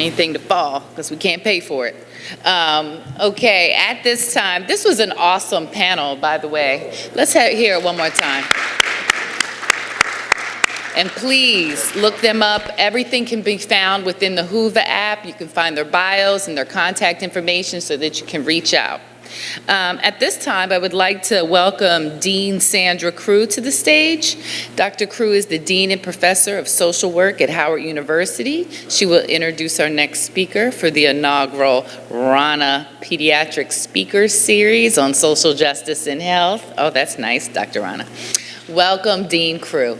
anything to fall because we can't pay for it. Okay, at this time, this was an awesome panel, by the way. Let's hear it one more time. And please look them up. Everything can be found within the Hoover app. You can find their bios and their contact information so that you can reach out. At this time, I would like to welcome Dean Sandra Crew to the stage. Dr. Crew is the Dean and Professor of Social Work at Howard University. She will introduce our next speaker for the inaugural Rana Pediatric Speakers Series on Social Justice and Health. Oh, that's nice, Dr. Rana. Welcome, Dean Crew.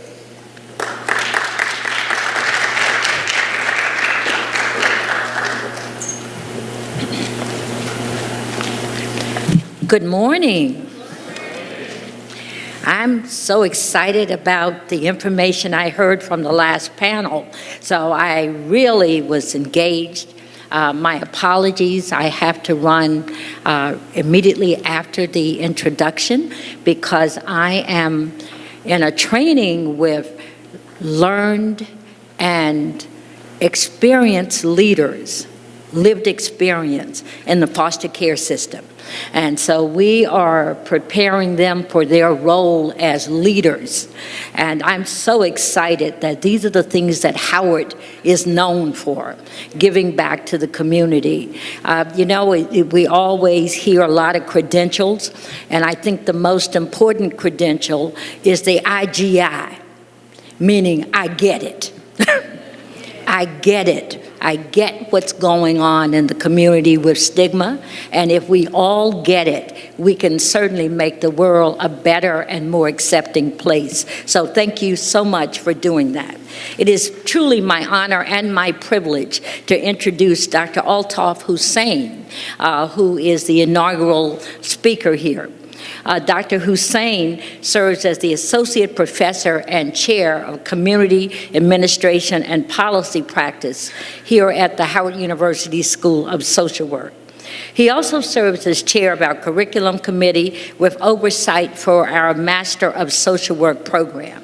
Good morning. I'm so excited about the information I heard from the last panel. So I really was engaged. My apologies, I have to run immediately after the introduction because I am in a training with learned and experienced leaders, lived experience in the foster care system. And so we are preparing them for their role as leaders. And I'm so excited that these are the things that Howard is known for, giving back to the community. You know, we always hear a lot of credentials, and I think the most important credential is the IGI, meaning I get it. I get it. I get what's going on in the community with stigma, and if we all get it, we can certainly make the world a better and more accepting place. So thank you so much for doing that. It is truly my honor and my privilege to introduce Dr. Altaf Hussain, who is the inaugural speaker here. Dr. Hussain serves as the Associate Professor and Chair of Community Administration and Policy Practice here at the Howard University School of Social Work. He also serves as Chair of our Curriculum Committee with oversight for our Master of Social Work program.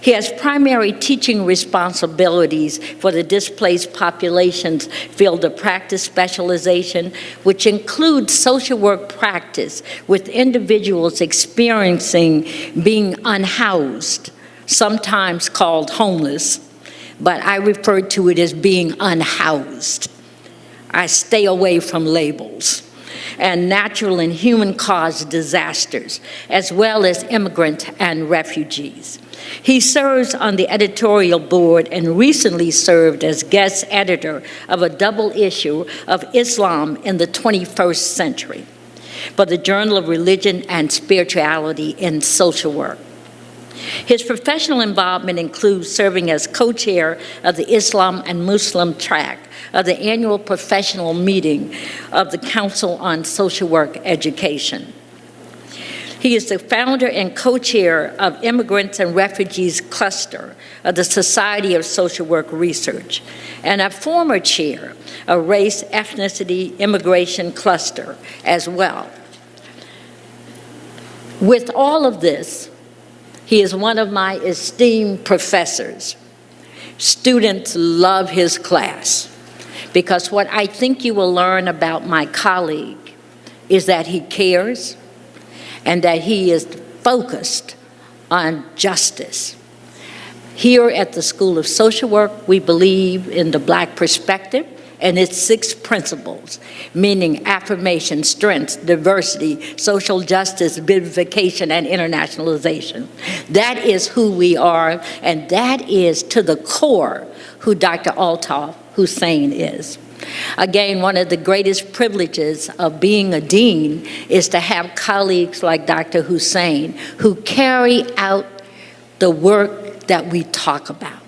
He has primary teaching responsibilities for the displaced populations field of practice specialization, which includes social work practice with individuals experiencing being unhoused, sometimes called homeless, but I refer to it as being unhoused. I stay away from labels. And natural and human-caused disasters, as well as immigrant and refugees. He serves on the editorial board and recently served as guest editor of a double issue of Islam in the 21st Century for the Journal of Religion and Spirituality in Social Work. His professional involvement includes serving as co-chair of the Islam and Muslim track of the annual professional meeting of the Council on Social Work Education. He is the founder and co-chair of Immigrants and Refugees Cluster of the Society of Social Work Research, and a former chair of Race, Ethnicity, Immigration Cluster as well. With all of this, he is one of my esteemed professors. Students love his class because what I think you will learn about my colleague is that he cares and that he is focused on justice. Here at the School of Social Work, we believe in the Black perspective and its 6 principles, meaning affirmation, strength, diversity, social justice, beautification, and internationalization. That is who we are, and that is to the core who Dr. Altaf Hussain is. Again, one of the greatest privileges of being a dean is to have colleagues like Dr. Hussain who carry out the work that we talk about.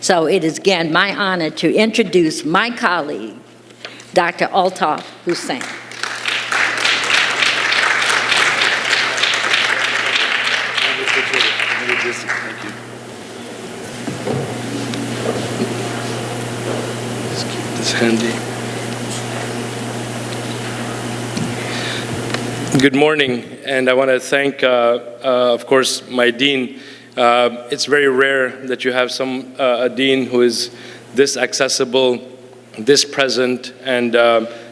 So it is, again, my honor to introduce my colleague, Dr. Altaf Hussain. Thank you. Let's keep this handy. Good morning, and I want to thank, of course, my dean. It's very rare that you have a dean who is this accessible this present and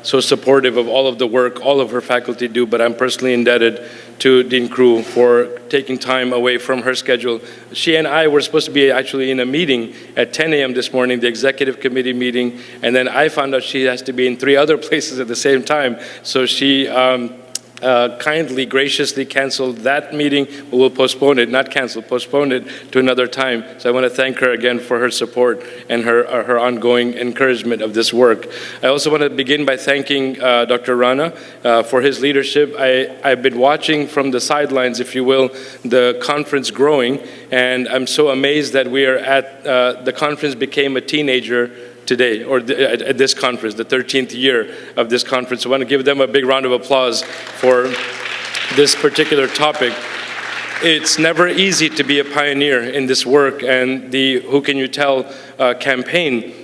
so supportive of all of the work all of her faculty do, but I'm personally indebted to Dean Crew for taking time away from her schedule. She and I were supposed to be actually in a meeting at 10 a.m. this morning, the executive committee meeting, and then I found out she has to be in 3 other places at the same time. So she kindly, graciously canceled that meeting, but we'll postpone it, not cancel, postpone it to another time. So I want to thank her again for her support and her ongoing encouragement of this work. I also want to begin by thanking Dr. Rana for his leadership. I've been watching from the sidelines, if you will, the conference growing, and I'm so amazed that we are at, the conference became a teenager today, or at this conference, the 13th year of this conference. I want to give them a big round of applause for this particular topic. It's never easy to be a pioneer in this work, and the Who Can You Tell campaign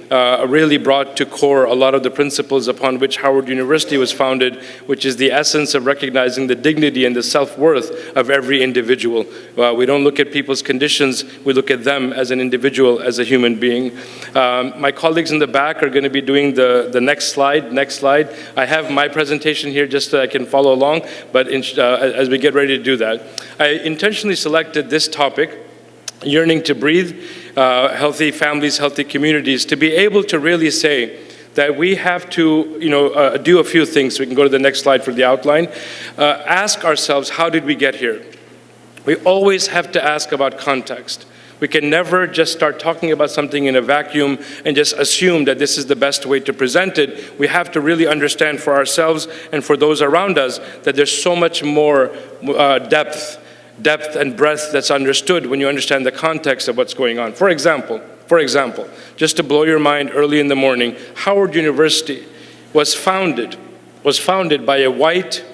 really brought to core a lot of the principles upon which Howard University was founded, which is the essence of recognizing the dignity and the self-worth of every individual. We don't look at people's conditions, we look at them as an individual, as a human being. My colleagues in the back are going to be doing the next slide. I have my presentation here just so I can follow along, but as we get ready to do that, I intentionally selected this topic, Yearning to Breathe, healthy families, healthy communities, to be able to really say that we have to, do a few things. We can go to the next slide for the outline. Ask ourselves, how did we get here? We always have to ask about context. We can never just start talking about something in a vacuum and just assume that this is the best way to present it. We have to really understand for ourselves and for those around us that there's so much more depth and breadth that's understood when you understand the context of what's going on. For example, just to blow your mind early in the morning, Howard University was founded by a white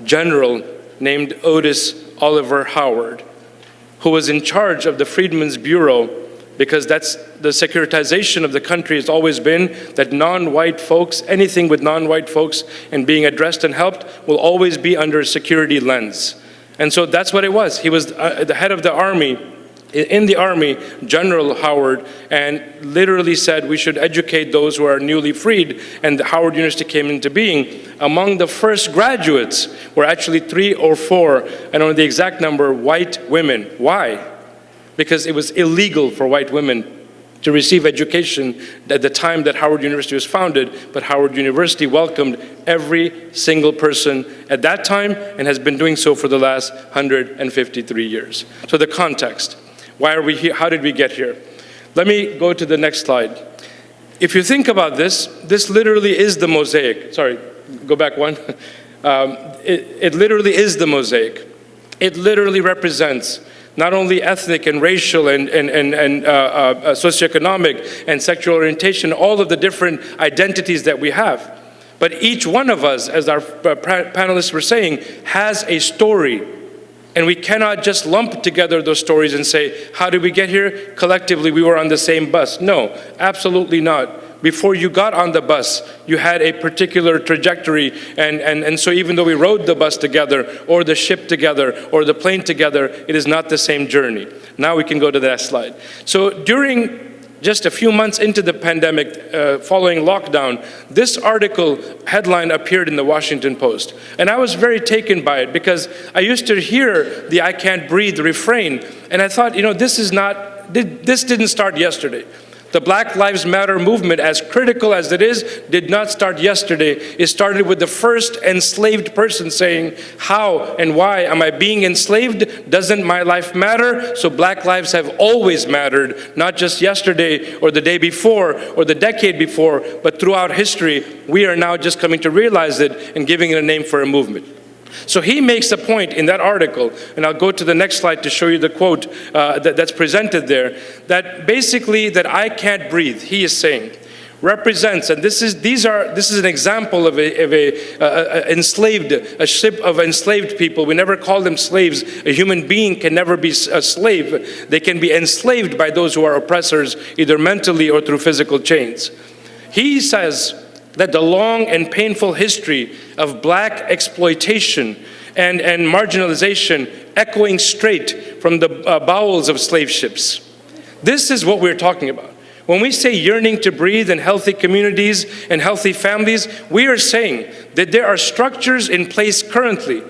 general named Otis Oliver Howard, who was in charge of the Freedmen's Bureau, because that's the securitization of the country has always been that non-white folks, anything with non-white folks and being addressed and helped will always be under a security lens. And so that's what it was. He was the head of the army, in the army, General Howard, and literally said we should educate those who are newly freed, and Howard University came into being. Among the first graduates were actually 3 or 4, I don't know the exact number, white women. Why? Because it was illegal for white women to receive education at the time that Howard University was founded, but Howard University welcomed every single person at that time and has been doing so for the last 153 years. So the context, why are we here? How did we get here? Let me go to the next slide. If you think about this, this literally is the mosaic. Sorry, go back one. It literally is the mosaic. It literally represents not only ethnic and racial and socioeconomic and sexual orientation, all of the different identities that we have. But each one of us, as our panelists were saying, has a story. And we cannot just lump together those stories and say, how did we get here? Collectively, we were on the same bus. No, absolutely not. Before you got on the bus, you had a particular trajectory, and so even though we rode the bus together, or the ship together, or the plane together, it is not the same journey. Now we can go to the next slide. So during just a few months into the pandemic, following lockdown, this article headline appeared in the Washington Post. And I was very taken by it because I used to hear the "I can't breathe" refrain, and I thought, this didn't start yesterday. The Black Lives Matter movement, as critical as it is, did not start yesterday. It started with the first enslaved person saying, how and why am I being enslaved? Doesn't my life matter? So Black lives have always mattered, not just yesterday or the day before or the decade before, but throughout history. We are now just coming to realize it and giving it a name for a movement. So he makes a point in that article, and I'll go to the next slide to show you the quote that's presented there, that basically that "I can't breathe," he is saying, represents, and this is an example of a ship of enslaved people. We never call them slaves. A human being can never be a slave. They can be enslaved by those who are oppressors, either mentally or through physical chains. He says that the long and painful history of Black exploitation and marginalization echoing straight from the bowels of slave ships. This is what we're talking about. When we say yearning to breathe and healthy communities and healthy families, we are saying that there are structures in place currently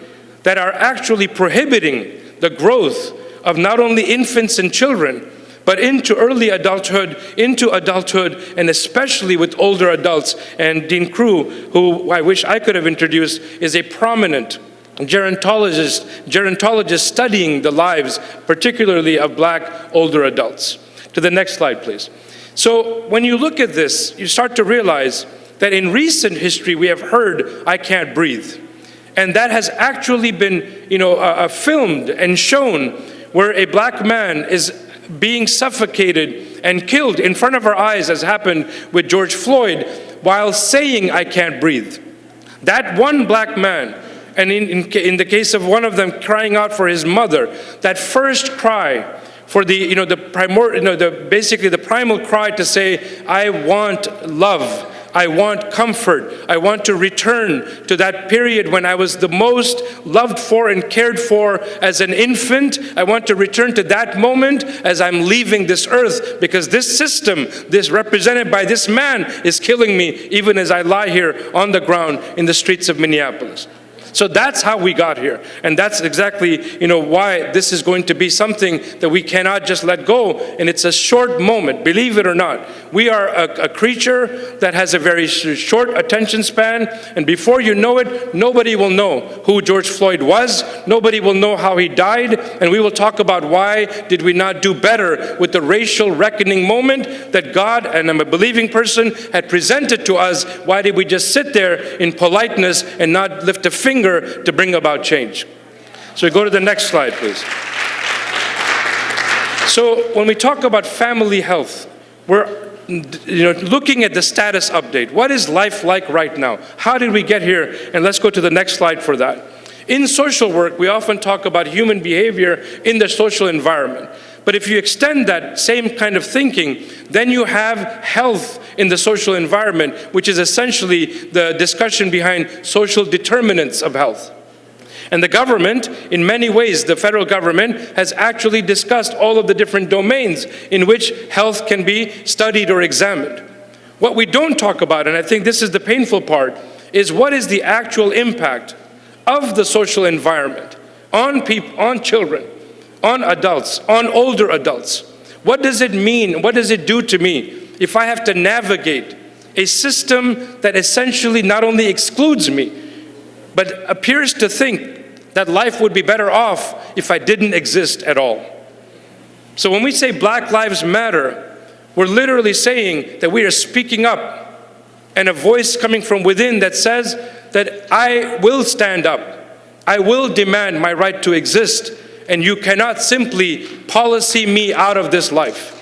that are actually prohibiting the growth of not only infants and children, but into early adulthood, and especially with older adults. And Dean Crew, who I wish I could have introduced, is a prominent gerontologist studying the lives, particularly of Black older adults. To the next slide, please. So when you look at this, you start to realize that in recent history we have heard, "I can't breathe." And that has actually been, filmed and shown, where a Black man is being suffocated and killed in front of our eyes, as happened with George Floyd, while saying, "I can't breathe." That one Black man, and in the case of one of them crying out for his mother, that first cry for basically the primal cry to say, "I want love, I want comfort, I want to return to that period when I was the most loved for and cared for as an infant. I want to return to that moment as I'm leaving this earth, because this system, this represented by this man, is killing me even as I lie here on the ground in the streets of Minneapolis." So that's how we got here. And that's exactly, why this is going to be something that we cannot just let go. And it's a short moment, believe it or not. We are a creature that has a very short attention span. And before you know it, nobody will know who George Floyd was. Nobody will know how he died. And we will talk about why did we not do better with the racial reckoning moment that God, and I'm a believing person, had presented to us. Why did we just sit there in politeness and not lift a finger to bring about change? So go to the next slide, please. So when we talk about family health, we're looking at the status update. What is life like right now? How did we get here? And let's go to the next slide for that. In social work, we often talk about human behavior in the social environment. But if you extend that same kind of thinking, then you have health in the social environment, which is essentially the discussion behind social determinants of health. And the government, in many ways, the federal government has actually discussed all of the different domains in which health can be studied or examined. What we don't talk about, and I think this is the painful part, is what is the actual impact of the social environment on people, on children, on adults, on older adults. What does it mean? What does it do to me if I have to navigate a system that essentially not only excludes me, but appears to think that life would be better off if I didn't exist at all? So when we say Black Lives Matter, we're literally saying that we are speaking up, and a voice coming from within that says that I will stand up, I will demand my right to exist, and you cannot simply policy me out of this life,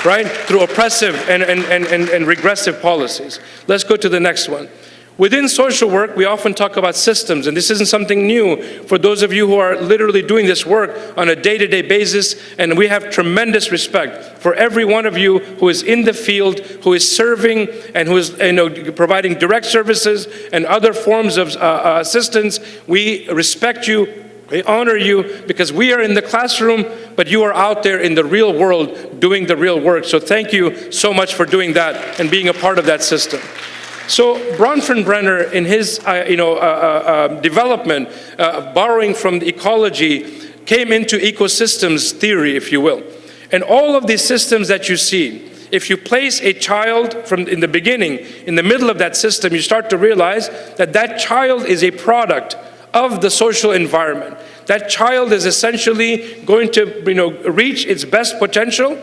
right? Through oppressive and regressive policies. Let's go to the next one. Within social work, we often talk about systems, and this isn't something new for those of you who are literally doing this work on a day-to-day basis, and we have tremendous respect for every one of you who is in the field, who is serving, and who is providing direct services and other forms of assistance. We respect you, we honor you, because we are in the classroom, but you are out there in the real world doing the real work. So thank you so much for doing that and being a part of that system. So Bronfenbrenner, in his development, borrowing from the ecology, came into ecosystems theory, if you will. And all of these systems that you see, if you place a child from in the beginning, in the middle of that system, you start to realize that that child is a product of the social environment. That child is essentially going to reach its best potential,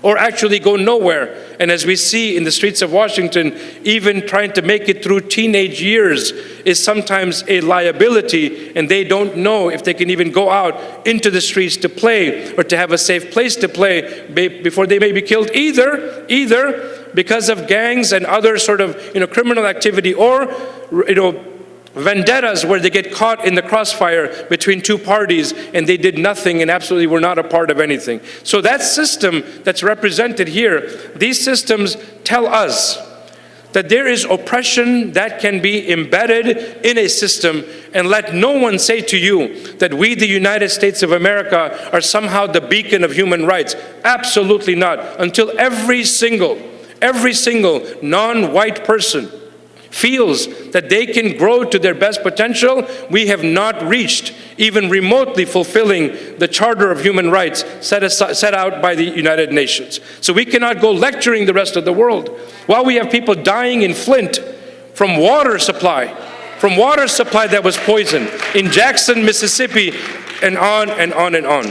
or actually go nowhere. And as we see in the streets of Washington, even trying to make it through teenage years is sometimes a liability, and they don't know if they can even go out into the streets to play or to have a safe place to play before they may be killed either because of gangs and other sort of criminal activity, or vendettas where they get caught in the crossfire between two parties and they did nothing and absolutely were not a part of anything. So that system that's represented here, these systems tell us that there is oppression that can be embedded in a system, and let no one say to you that we, the United States of America, are somehow the beacon of human rights. Absolutely not. Until every single non-white person feels that they can grow to their best potential, we have not reached even remotely fulfilling the Charter of Human Rights set out by the United Nations. So we cannot go lecturing the rest of the world while we have people dying in Flint from water supply that was poisoned, in Jackson, Mississippi, and on and on and on.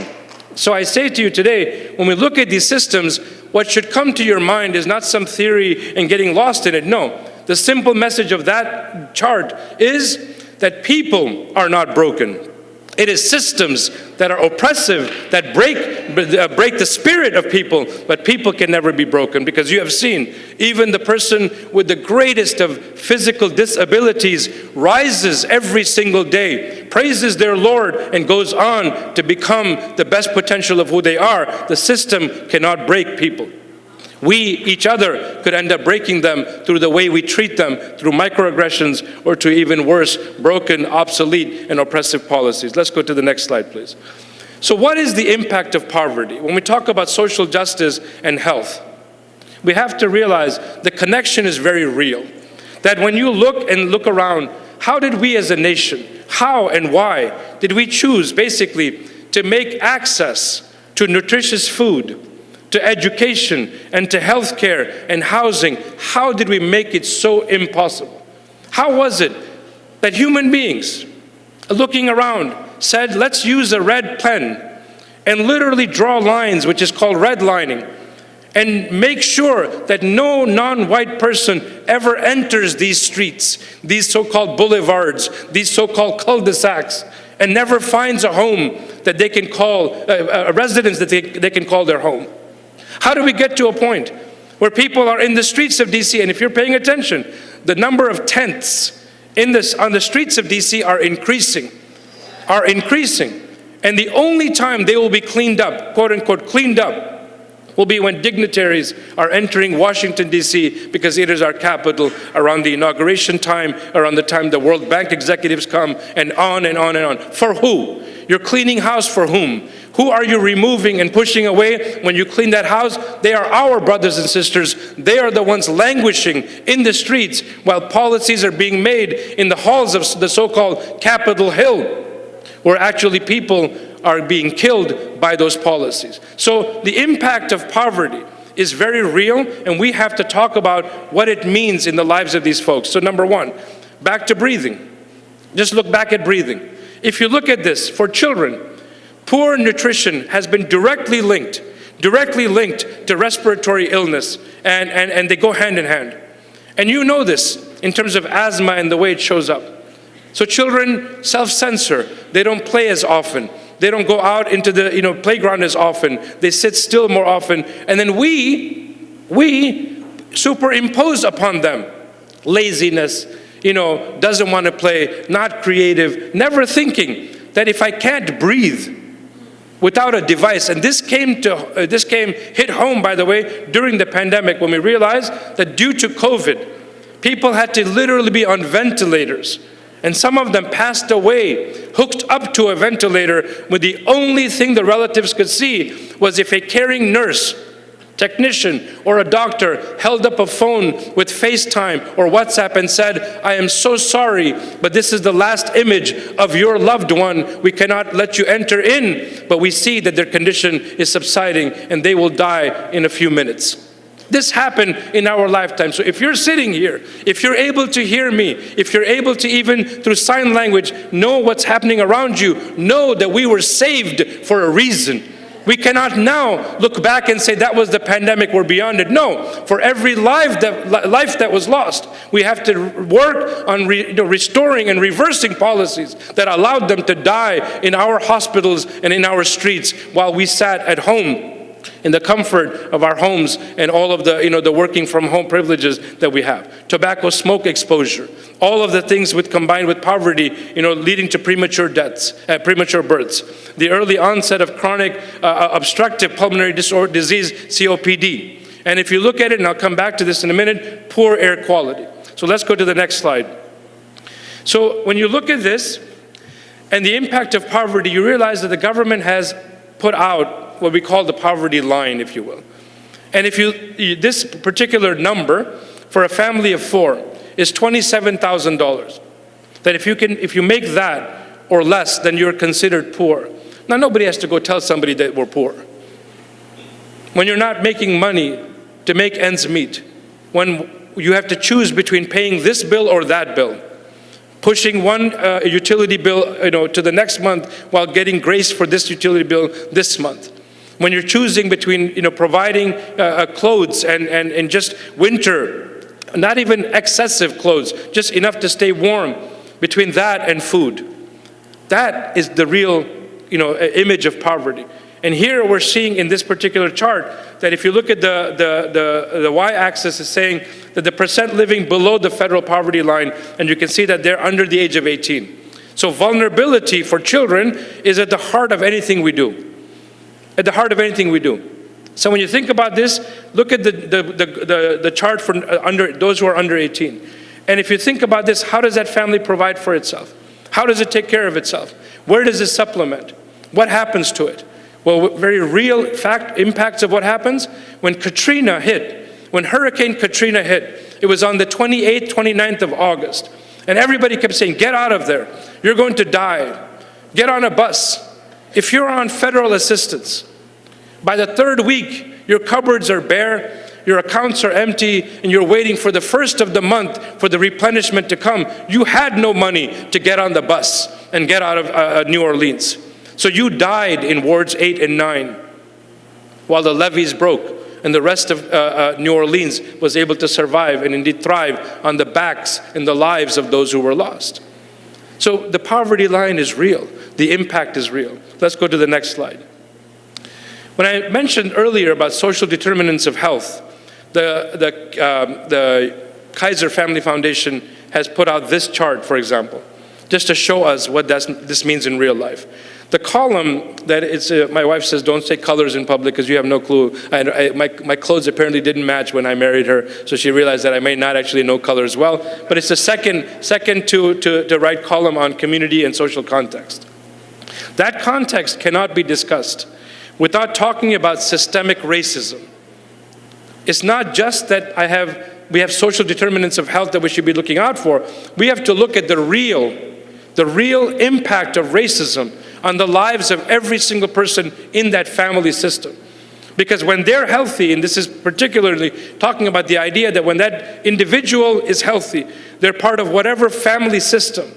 So I say to you today, when we look at these systems, what should come to your mind is not some theory and getting lost in it. No. The simple message of that chart is that people are not broken. It is systems that are oppressive, that break the spirit of people, but people can never be broken, because you have seen even the person with the greatest of physical disabilities rises every single day, praises their Lord, and goes on to become the best potential of who they are. The system cannot break people. We, each other, could end up breaking them through the way we treat them, through microaggressions, or to even worse, broken, obsolete, and oppressive policies. Let's go to the next slide, please. So what is the impact of poverty? When we talk about social justice and health, we have to realize the connection is very real. That when you look around, how did we as a nation, how and why did we choose basically to make access to nutritious food, to education, and to health care and housing? How did we make it so impossible? How was it that human beings, looking around, said, let's use a red pen and literally draw lines, which is called redlining, and make sure that no non-white person ever enters these streets, these so-called boulevards, these so-called cul-de-sacs, and never finds a home that they can call, a residence that they can call their home? How do we get to a point where people are in the streets of DC, and if you're paying attention, the number of tents on the streets of DC are increasing. And the only time they will be cleaned up, quote unquote, cleaned up, will be when dignitaries are entering Washington, D.C., because it is our capital, around the inauguration time, around the time the World Bank executives come, and on and on and on. For who? You're cleaning house for whom? Who are you removing and pushing away when you clean that house? They are our brothers and sisters. They are the ones languishing in the streets while policies are being made in the halls of the so-called Capitol Hill, where actually people are being killed by those policies. So the impact of poverty is very real, and we have to talk about what it means in the lives of these folks. So number one, back to breathing. Just look back at breathing. If you look at this, for children, poor nutrition has been directly linked to respiratory illness, and they go hand in hand. And you know this in terms of asthma and the way it shows up. So children self-censor. They don't play as often. They don't go out into the playground as often. They sit still more often. And then we superimpose upon them laziness, doesn't want to play, not creative, never thinking that if I can't breathe without a device, and this hit home, by the way, during the pandemic, when we realized that due to COVID, people had to literally be on ventilators. And some of them passed away, hooked up to a ventilator, with the only thing the relatives could see was if a caring nurse, technician, or a doctor held up a phone with FaceTime or WhatsApp and said, I am so sorry, but this is the last image of your loved one. We cannot let you enter in, but we see that their condition is subsiding and they will die in a few minutes. This happened in our lifetime. So if you're sitting here, if you're able to hear me, if you're able to even through sign language know what's happening around you, know that we were saved for a reason. We cannot now look back and say that was the pandemic, we're beyond it. No, for every life that was lost, we have to work on restoring and reversing policies that allowed them to die in our hospitals and in our streets while we sat at home in the comfort of our homes and all of the working from home privileges that we have. Tobacco smoke exposure, all of the things combined with poverty, leading to premature deaths, premature births. The early onset of chronic obstructive pulmonary disease, COPD. And if you look at it, and I'll come back to this in a minute, poor air quality. So let's go to the next slide. So when you look at this and the impact of poverty, you realize that the government has put out what we call the poverty line, if you will. And if this particular number for a family of 4 is $27,000. That if you make that or less, then you're considered poor. Now, nobody has to go tell somebody that we're poor. When you're not making money to make ends meet, when you have to choose between paying this bill or that bill, pushing one utility bill to the next month while getting grace for this utility bill this month. When you're choosing between providing clothes and just winter, not even excessive clothes, just enough to stay warm, between that and food. That is the real image of poverty. And here we're seeing in this particular chart that if you look at the y-axis is saying that the percent living below the federal poverty line, and you can see that they're under the age of 18. So vulnerability for children is at the heart of anything we do. At the heart of anything we do. So when you think about this, look at the chart for those who are under 18. And if you think about this, how does that family provide for itself? How does it take care of itself? Where does it supplement? What happens to it? Well, very real impacts of what happens. When Hurricane Katrina hit, it was on the 28th, 29th of August. And everybody kept saying, get out of there. You're going to die. Get on a bus. If you're on federal assistance, by the 3rd week, your cupboards are bare, your accounts are empty, and you're waiting for the 1st of the month for the replenishment to come. You had no money to get on the bus and get out of New Orleans. So you died in wards 8 and 9 while the levees broke and the rest of New Orleans was able to survive and indeed thrive on the backs and the lives of those who were lost. So the poverty line is real. The impact is real. Let's go to the next slide. When I mentioned earlier about social determinants of health, the Kaiser Family Foundation has put out this chart, for example, just to show us what this means in real life. The column that it's, my wife says, don't say colors in public because you have no clue. My clothes apparently didn't match when I married her, so she realized that I may not actually know colors well. But it's the second to right column on community and social context. That context cannot be discussed without talking about systemic racism. It's not just that we have social determinants of health that we should be looking out for. We have to look at the real impact of racism on the lives of every single person in that family system. Because when they're healthy, and this is particularly talking about the idea that when that individual is healthy, they're part of whatever family system.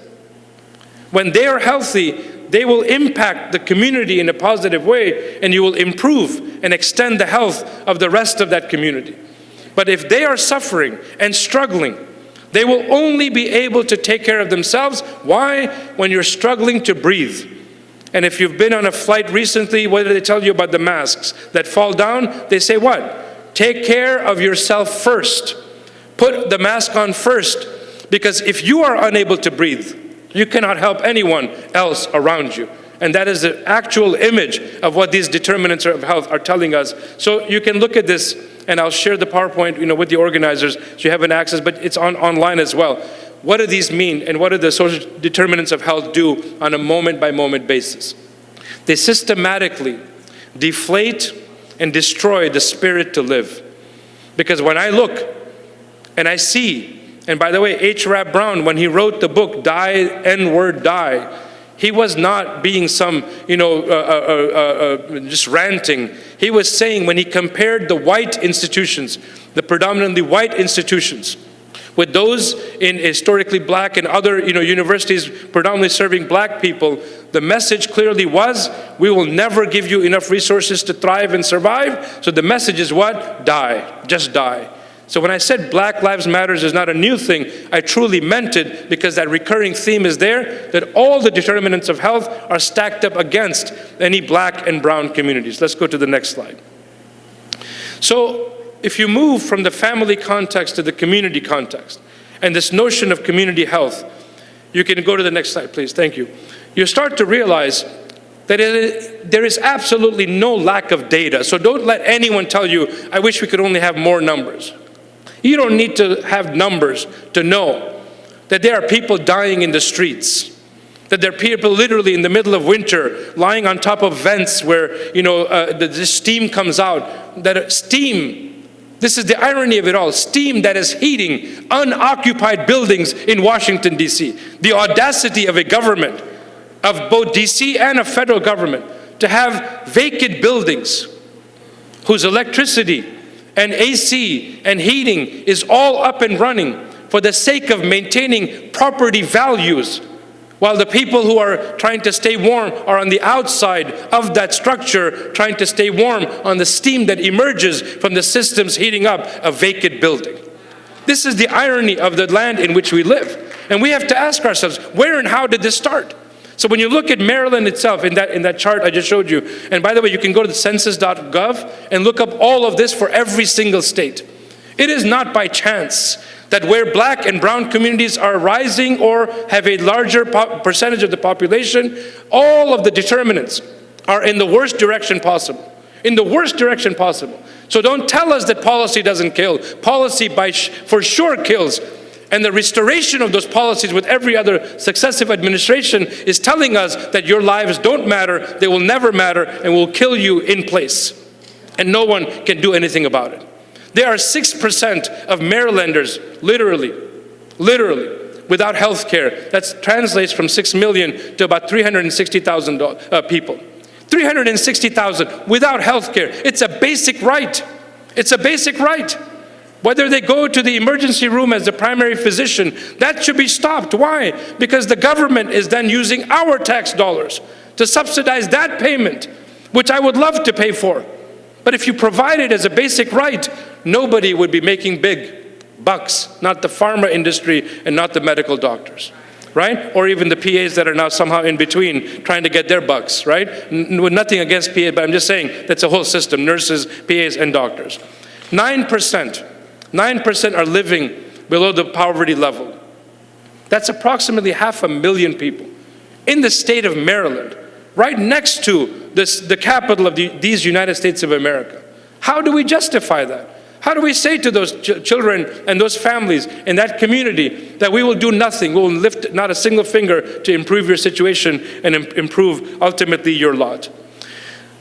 When they are healthy, they will impact the community in a positive way, and you will improve and extend the health of the rest of that community. But if they are suffering and struggling, they will only be able to take care of themselves. Why? When you're struggling to breathe. And if you've been on a flight recently, what do they tell you about the masks that fall down? They say what? Take care of yourself first. Put the mask on first, because if you are unable to breathe, you cannot help anyone else around you. And that is the actual image of what these determinants of health are telling us. So you can look at this, and I'll share the PowerPoint with the organizers so you have an access, but it's online as well. What do these mean, and what do the social determinants of health do on a moment-by-moment basis? They systematically deflate and destroy the spirit to live. Because when I look and I see, and by the way, H. Rap Brown, when he wrote the book, Die, N-Word, Die, he was not being some, just ranting. He was saying, when he compared the white institutions, the predominantly white institutions, with those in historically black and other universities predominantly serving black people, the message clearly was, we will never give you enough resources to thrive and survive. So the message is what? Die. Just die. So when I said Black Lives Matters is not a new thing, I truly meant it, because that recurring theme is there, that all the determinants of health are stacked up against any black and brown communities. Let's go to the next slide. So if you move from the family context to the community context, and this notion of community health, you can go to the next slide, please. Thank you. You start to realize that there is absolutely no lack of data. So don't let anyone tell you, I wish we could only have more numbers. You don't need to have numbers to know that there are people dying in the streets, that there are people literally in the middle of winter lying on top of vents where the steam comes out. That steam, this is the irony of it all, steam that is heating unoccupied buildings in Washington, D.C. The audacity of a government, of both D.C. and a federal government, to have vacant buildings whose electricity and AC and heating is all up and running for the sake of maintaining property values, while the people who are trying to stay warm are on the outside of that structure trying to stay warm on the steam that emerges from the systems heating up a vacant building. This is the irony of the land in which we live. And we have to ask ourselves, where and how did this start? So when you look at Maryland itself, in that chart I just showed you, and by the way, you can go to the census.gov and look up all of this for every single state. It is not by chance that where black and brown communities are rising or have a larger percentage of the population, all of the determinants are in the worst direction possible. In the worst direction possible. So don't tell us that policy doesn't kill. Policy for sure kills. And the restoration of those policies with every other successive administration is telling us that your lives don't matter, they will never matter, and will kill you in place. And no one can do anything about it. There are 6% of Marylanders, literally, without health care. That translates from 6 million to about 360,000 people. 360,000 without health care. It's a basic right. It's a basic right. Whether they go to the emergency room as the primary physician, that should be stopped. Why? Because the government is then using our tax dollars to subsidize that payment, which I would love to pay for. But if you provide it as a basic right, nobody would be making big bucks, not the pharma industry and not the medical doctors, right? Or even the PAs that are now somehow in between trying to get their bucks, right? Nothing against PAs, but I'm just saying that's a whole system, nurses, PAs, and doctors. 9% are living below the poverty level. That's approximately 500,000 people in the state of Maryland, right next to the capital of these United States of America. How do we justify that? How do we say to those children and those families in that community that we will do nothing, we will lift not a single finger to improve your situation and improve ultimately your lot?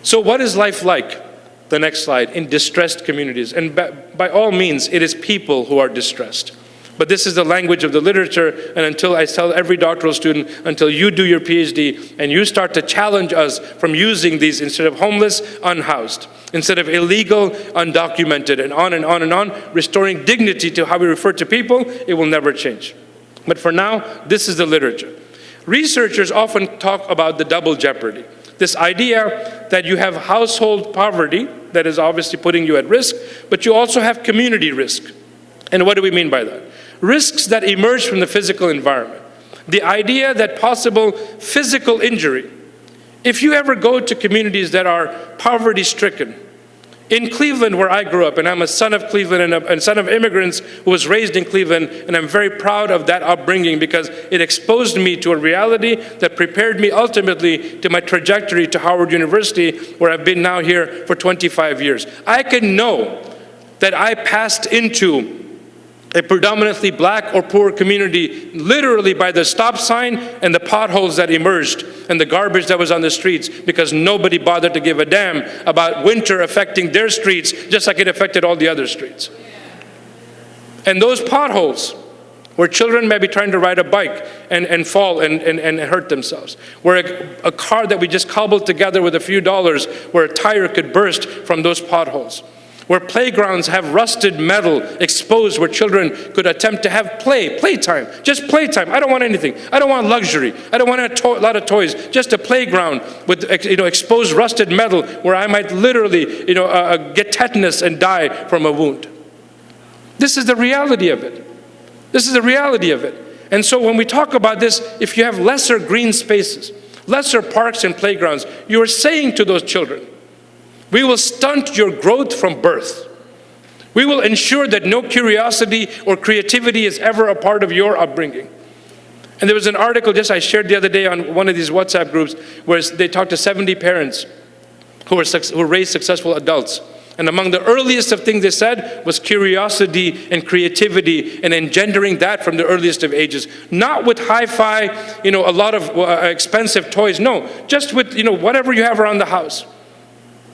So what is life like? The next slide, in distressed communities. And by all means, it is people who are distressed. But this is the language of the literature, and until I tell every doctoral student, until you do your PhD and you start to challenge us from using these instead of homeless, unhoused, instead of illegal, undocumented, and on and on and on, restoring dignity to how we refer to people, it will never change. But for now, this is the literature. Researchers often talk about the double jeopardy. This idea that you have household poverty that is obviously putting you at risk, but you also have community risk. And what do we mean by that? Risks that emerge from the physical environment. The idea that possible physical injury. If you ever go to communities that are poverty-stricken, in Cleveland, where I grew up, and I'm a son of Cleveland and son of immigrants who was raised in Cleveland, and I'm very proud of that upbringing because it exposed me to a reality that prepared me ultimately to my trajectory to Howard University, where I've been now here for 25 years. I can know that I passed into a predominantly black or poor community literally by the stop sign and the potholes that emerged and the garbage that was on the streets because nobody bothered to give a damn about winter affecting their streets just like it affected all the other streets. And those potholes where children may be trying to ride a bike and fall and hurt themselves, where a car that we just cobbled together with a few dollars where a tire could burst from those potholes, where playgrounds have rusted metal exposed where children could attempt to have playtime, just playtime. I don't want anything. I don't want luxury. I don't want a lot of toys, just a playground with exposed rusted metal where I might literally get tetanus and die from a wound. This is the reality of it. This is the reality of it. And so when we talk about this, if you have lesser green spaces, lesser parks and playgrounds, you are saying to those children, we will stunt your growth from birth. We will ensure that no curiosity or creativity is ever a part of your upbringing. And there was an article just I shared the other day on one of these WhatsApp groups where they talked to 70 parents who raised successful adults. And among the earliest of things they said was curiosity and creativity and engendering that from the earliest of ages. Not with hi-fi, a lot of expensive toys. No, just with, whatever you have around the house.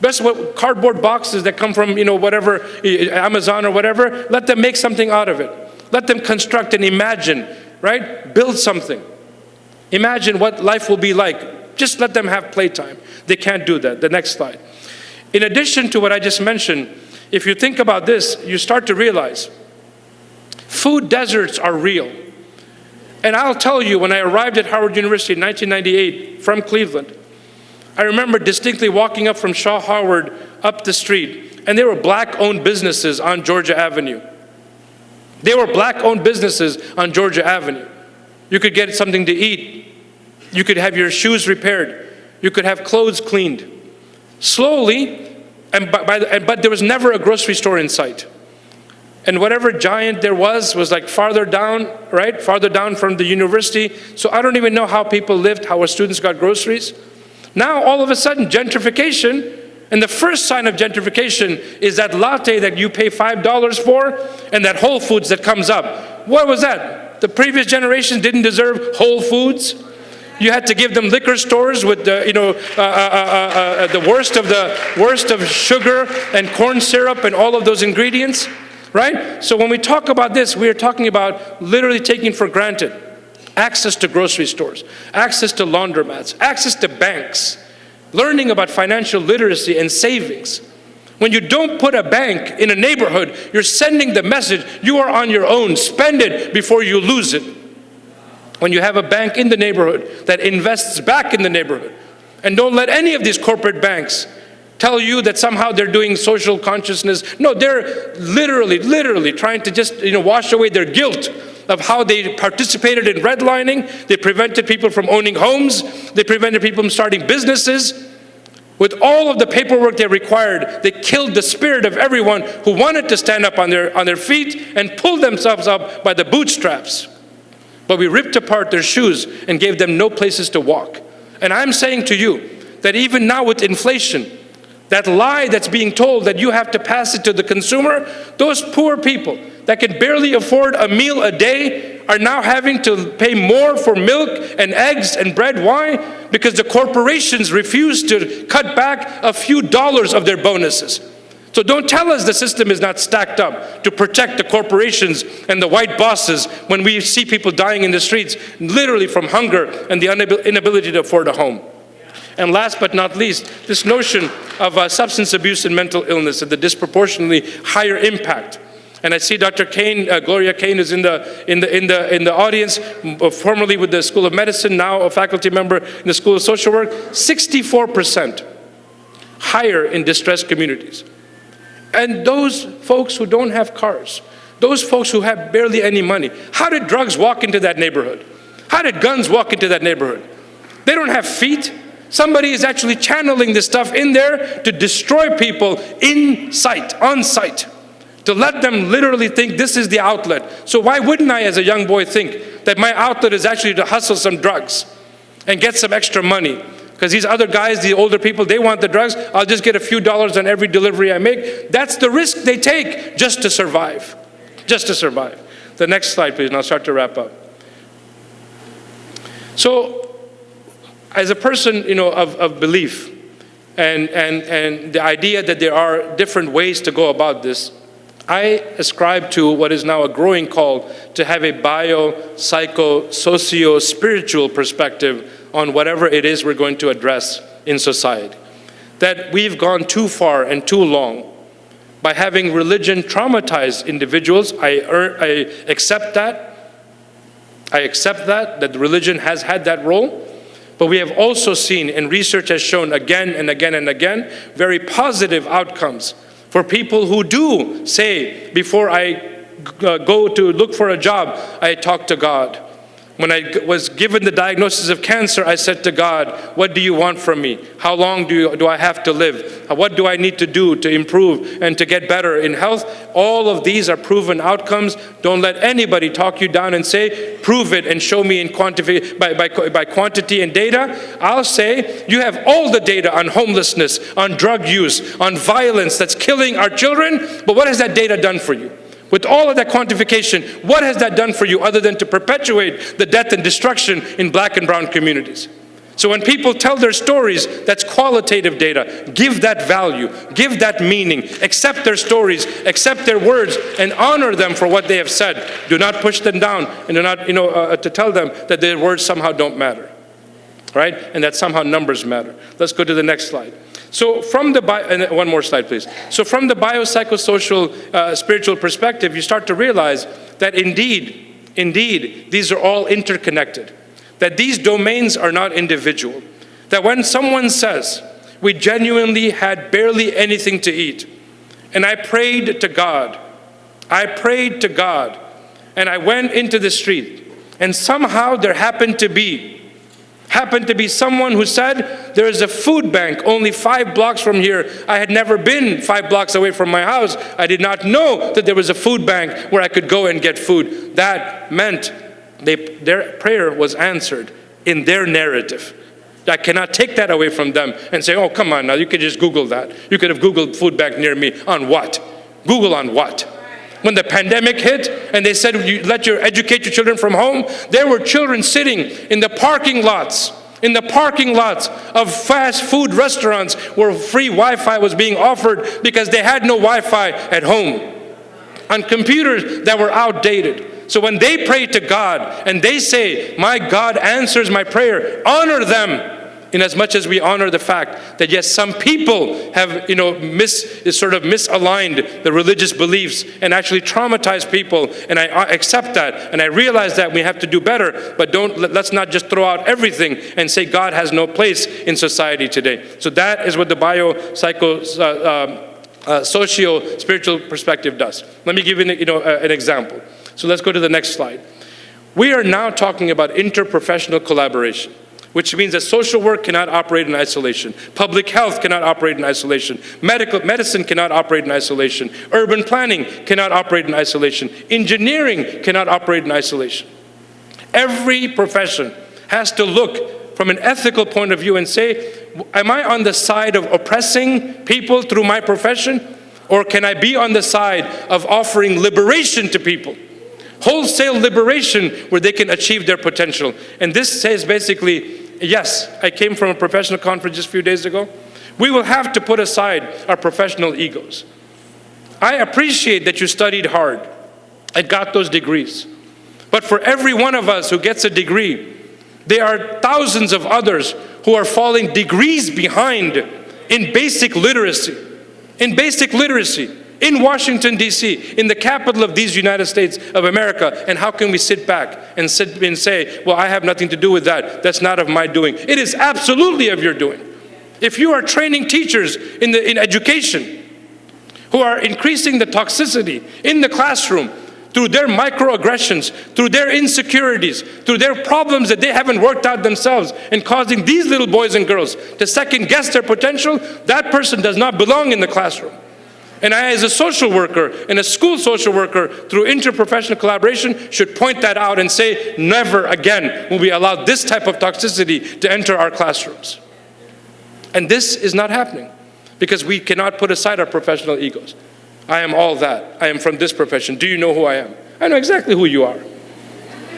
Best what cardboard boxes that come from, whatever, Amazon or whatever, let them make something out of it. Let them construct and imagine, right? Build something. Imagine what life will be like. Just let them have playtime. They can't do that. The next slide. In addition to what I just mentioned, if you think about this, you start to realize food deserts are real. And I'll tell you, when I arrived at Howard University in 1998 from Cleveland, I remember distinctly walking up from Shaw Howard up the street, and there were black-owned businesses on Georgia Avenue. There were black-owned businesses on Georgia Avenue. You could get something to eat. You could have your shoes repaired. You could have clothes cleaned. Slowly, but there was never a grocery store in sight. And whatever giant there was like farther down, right? Farther down from the university. So I don't even know how people lived, how our students got groceries. Now, all of a sudden, gentrification, and the first sign of gentrification is that latte that you pay $5 for and that Whole Foods that comes up. What was that? The previous generation didn't deserve Whole Foods. You had to give them liquor stores with the worst of sugar and corn syrup and all of those ingredients, right? So when we talk about this, we are talking about literally taking for granted access to grocery stores, access to laundromats, access to banks, learning about financial literacy and savings. When you don't put a bank in a neighborhood, you're sending the message, you are on your own, spend it before you lose it. When you have a bank in the neighborhood that invests back in the neighborhood, and don't let any of these corporate banks tell you that somehow they're doing social consciousness. No, they're literally trying to just wash away their guilt of how they participated in redlining. They prevented people from owning homes. They prevented people from starting businesses. With all of the paperwork they required, they killed the spirit of everyone who wanted to stand up on their feet and pull themselves up by the bootstraps. But we ripped apart their shoes and gave them no places to walk. And I'm saying to you that even now with inflation, that lie that's being told that you have to pass it to the consumer, those poor people that can barely afford a meal a day are now having to pay more for milk and eggs and bread. Why? Because the corporations refuse to cut back a few dollars of their bonuses. So don't tell us the system is not stacked up to protect the corporations and the white bosses when we see people dying in the streets, literally from hunger and the inability to afford a home. And last but not least, this notion of substance abuse and mental illness and the disproportionately higher impact. And I see Dr. Kane, Gloria Kane is in the audience, formerly with the School of Medicine, now a faculty member in the School of Social Work. 64% higher in distressed communities. And those folks who don't have cars, those folks who have barely any money, how did drugs walk into that neighborhood? How did guns walk into that neighborhood? They don't have feet. Somebody is actually channeling this stuff in there to destroy people in sight, on sight, to let them literally think this is the outlet. So why wouldn't I as a young boy think that my outlet is actually to hustle some drugs and get some extra money? Because these other guys, the older people, they want the drugs. I'll just get a few dollars on every delivery I make. That's the risk they take just to survive. Just to survive. The next slide, please, and I'll start to wrap up. So, as a person, of belief, and the idea that there are different ways to go about this, I ascribe to what is now a growing call to have a bio, psycho, socio, spiritual perspective on whatever it is we're going to address in society. That we've gone too far and too long by having religion traumatize individuals. I accept that. I accept that religion has had that role. But we have also seen, and research has shown again and again and again, very positive outcomes for people who do say, before I go to look for a job, I talk to God. When I was given the diagnosis of cancer, I said to God, what do you want from me? How long do I have to live? What do I need to do to improve and to get better in health? All of these are proven outcomes. Don't let anybody talk you down and say, prove it and show me in by quantity and data. I'll say, you have all the data on homelessness, on drug use, on violence that's killing our children, but what has that data done for you? With all of that quantification, what has that done for you other than to perpetuate the death and destruction in black and brown communities? So when people tell their stories, that's qualitative data. Give that value, give that meaning, accept their stories, accept their words, and honor them for what they have said. Do not push them down, and do not, to tell them that their words somehow don't matter, right? And that somehow numbers matter. Let's go to the next slide. So from the, and one more slide, please. So from the biopsychosocial spiritual perspective, you start to realize that indeed, these are all interconnected. That these domains are not individual. That when someone says, we genuinely had barely anything to eat, and I prayed to God, and I went into the street, and somehow there happened to be someone who said, there is a food bank only 5 blocks from here. I had never been 5 blocks away from my house. I did not know that there was a food bank where I could go and get food. That meant their prayer was answered in their narrative. I cannot take that away from them and say, oh, come on now, you could just Google that. You could have Googled food bank near me. On what? Google on what? When the pandemic hit and they said, educate your children from home, there were children sitting in the parking lots of fast food restaurants where free Wi-Fi was being offered because they had no Wi-Fi at home, on computers that were outdated. So when they pray to God and they say, my God answers my prayer, honor them. In as much as we honor the fact that yes, some people have misaligned the religious beliefs and actually traumatized people, and I accept that, and I realize that we have to do better, but let's not just throw out everything and say God has no place in society today. So that is what the socio-spiritual perspective does. Let me give you an example. So let's go to the next slide. We are now talking about interprofessional collaboration, which means that social work cannot operate in isolation. Public health cannot operate in isolation. Medicine cannot operate in isolation. Urban planning cannot operate in isolation. Engineering cannot operate in isolation. Every profession has to look from an ethical point of view and say, am I on the side of oppressing people through my profession? Or can I be on the side of offering liberation to people? Wholesale liberation where they can achieve their potential. And this says basically, yes, I came from a professional conference just a few days ago. We will have to put aside our professional egos. I appreciate that you studied hard and got those degrees. But for every one of us who gets a degree, there are thousands of others who are falling degrees behind in basic literacy. In Washington, D.C., in the capital of these United States of America. And how can we sit back and say, well, I have nothing to do with that. That's not of my doing. It is absolutely of your doing. If you are training teachers in education who are increasing the toxicity in the classroom through their microaggressions, through their insecurities, through their problems that they haven't worked out themselves, and causing these little boys and girls to second guess their potential, that person does not belong in the classroom. And I, as a social worker and a school social worker, through interprofessional collaboration, should point that out and say, never again will we allow this type of toxicity to enter our classrooms. And this is not happening because we cannot put aside our professional egos. I am all that. I am from this profession. Do you know who I am? I know exactly who you are.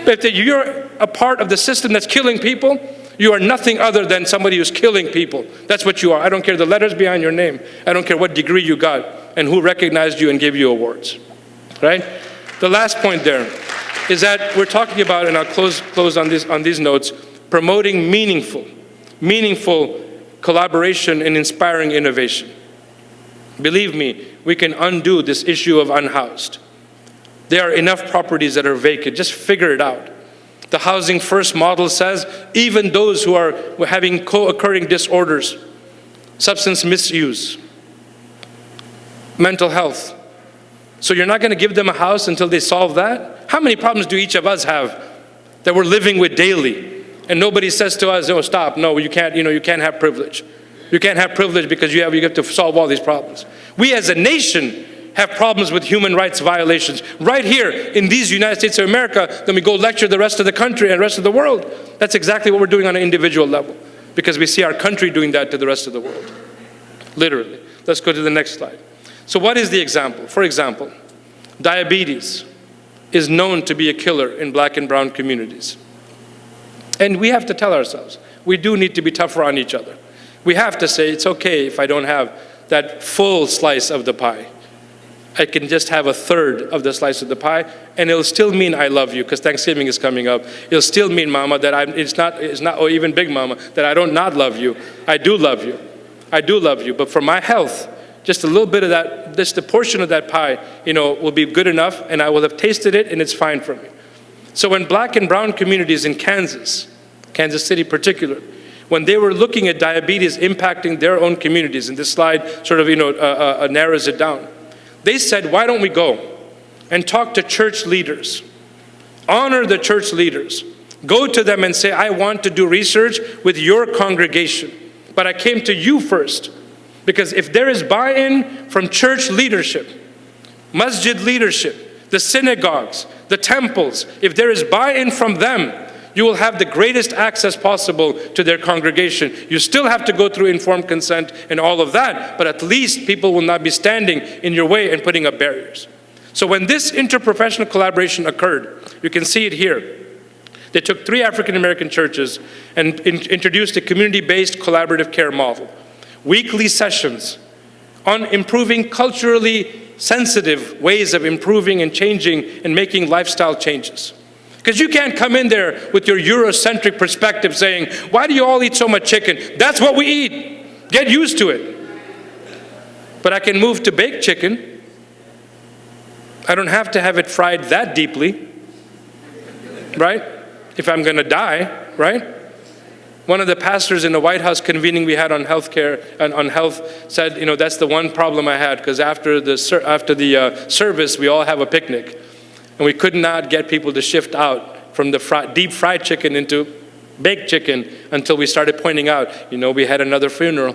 But if you're a part of the system that's killing people, you are nothing other than somebody who's killing people. That's what you are. I don't care the letters behind your name. I don't care what degree you got and who recognized you and gave you awards, right? The last point there is that we're talking about, and I'll close on these notes, promoting meaningful collaboration and inspiring innovation. Believe me, we can undo this issue of unhoused. There are enough properties that are vacant. Just figure it out. The Housing First model says even those who are having co-occurring disorders, substance misuse, mental health. So you're not going to give them a house until they solve that? How many problems do each of us have? that we're living with daily. And nobody says to us, "No, stop, no, you can't have privilege. You can't have privilege because you have to solve all these problems." We as a nation have problems with human rights violations right here in these United States of America. Then we go lecture the rest of the country and the rest of the world. That's exactly what we're doing on an individual level, because we see our country doing that to the rest of the world. Literally. Let's go to the next slide. So what is the example? For example, diabetes is known to be a killer in black and brown communities. And we have to tell ourselves, we do need to be tougher on each other. We have to say, it's okay if I don't have that full slice of the pie. I can just have a third of the slice of the pie, and it'll still mean I love you, because Thanksgiving is coming up. It'll still mean, Mama, that it's not, or even Big Mama, that I don't not love you. I do love you. I do love you. But for my health, just a little bit of that, just a portion of that pie, will be good enough, and I will have tasted it, and it's fine for me. So when black and brown communities in Kansas City particularly, when they were looking at diabetes impacting their own communities, and this slide sort of narrows it down, they said, why don't we go and talk to church leaders, honor the church leaders, go to them and say, I want to do research with your congregation, but I came to you first. Because if there is buy-in from church leadership, masjid leadership, the synagogues, the temples, if there is buy-in from them, you will have the greatest access possible to their congregation. You still have to go through informed consent and all of that, but at least people will not be standing in your way and putting up barriers. So when this interprofessional collaboration occurred, you can see it here. They took 3 African American churches and introduced a community-based collaborative care model. Weekly sessions on improving culturally sensitive ways of improving and changing and making lifestyle changes. Because you can't come in there with your Eurocentric perspective saying, why do you all eat so much chicken? That's what we eat. Get used to it. But I can move to baked chicken. I don't have to have it fried that deeply, right? If I'm going to die, right? One of the pastors in the White House convening we had on healthcare and on health said, that's the one problem I had, because after the service, we all have a picnic. And we could not get people to shift out from the deep fried chicken into baked chicken until we started pointing out, we had another funeral.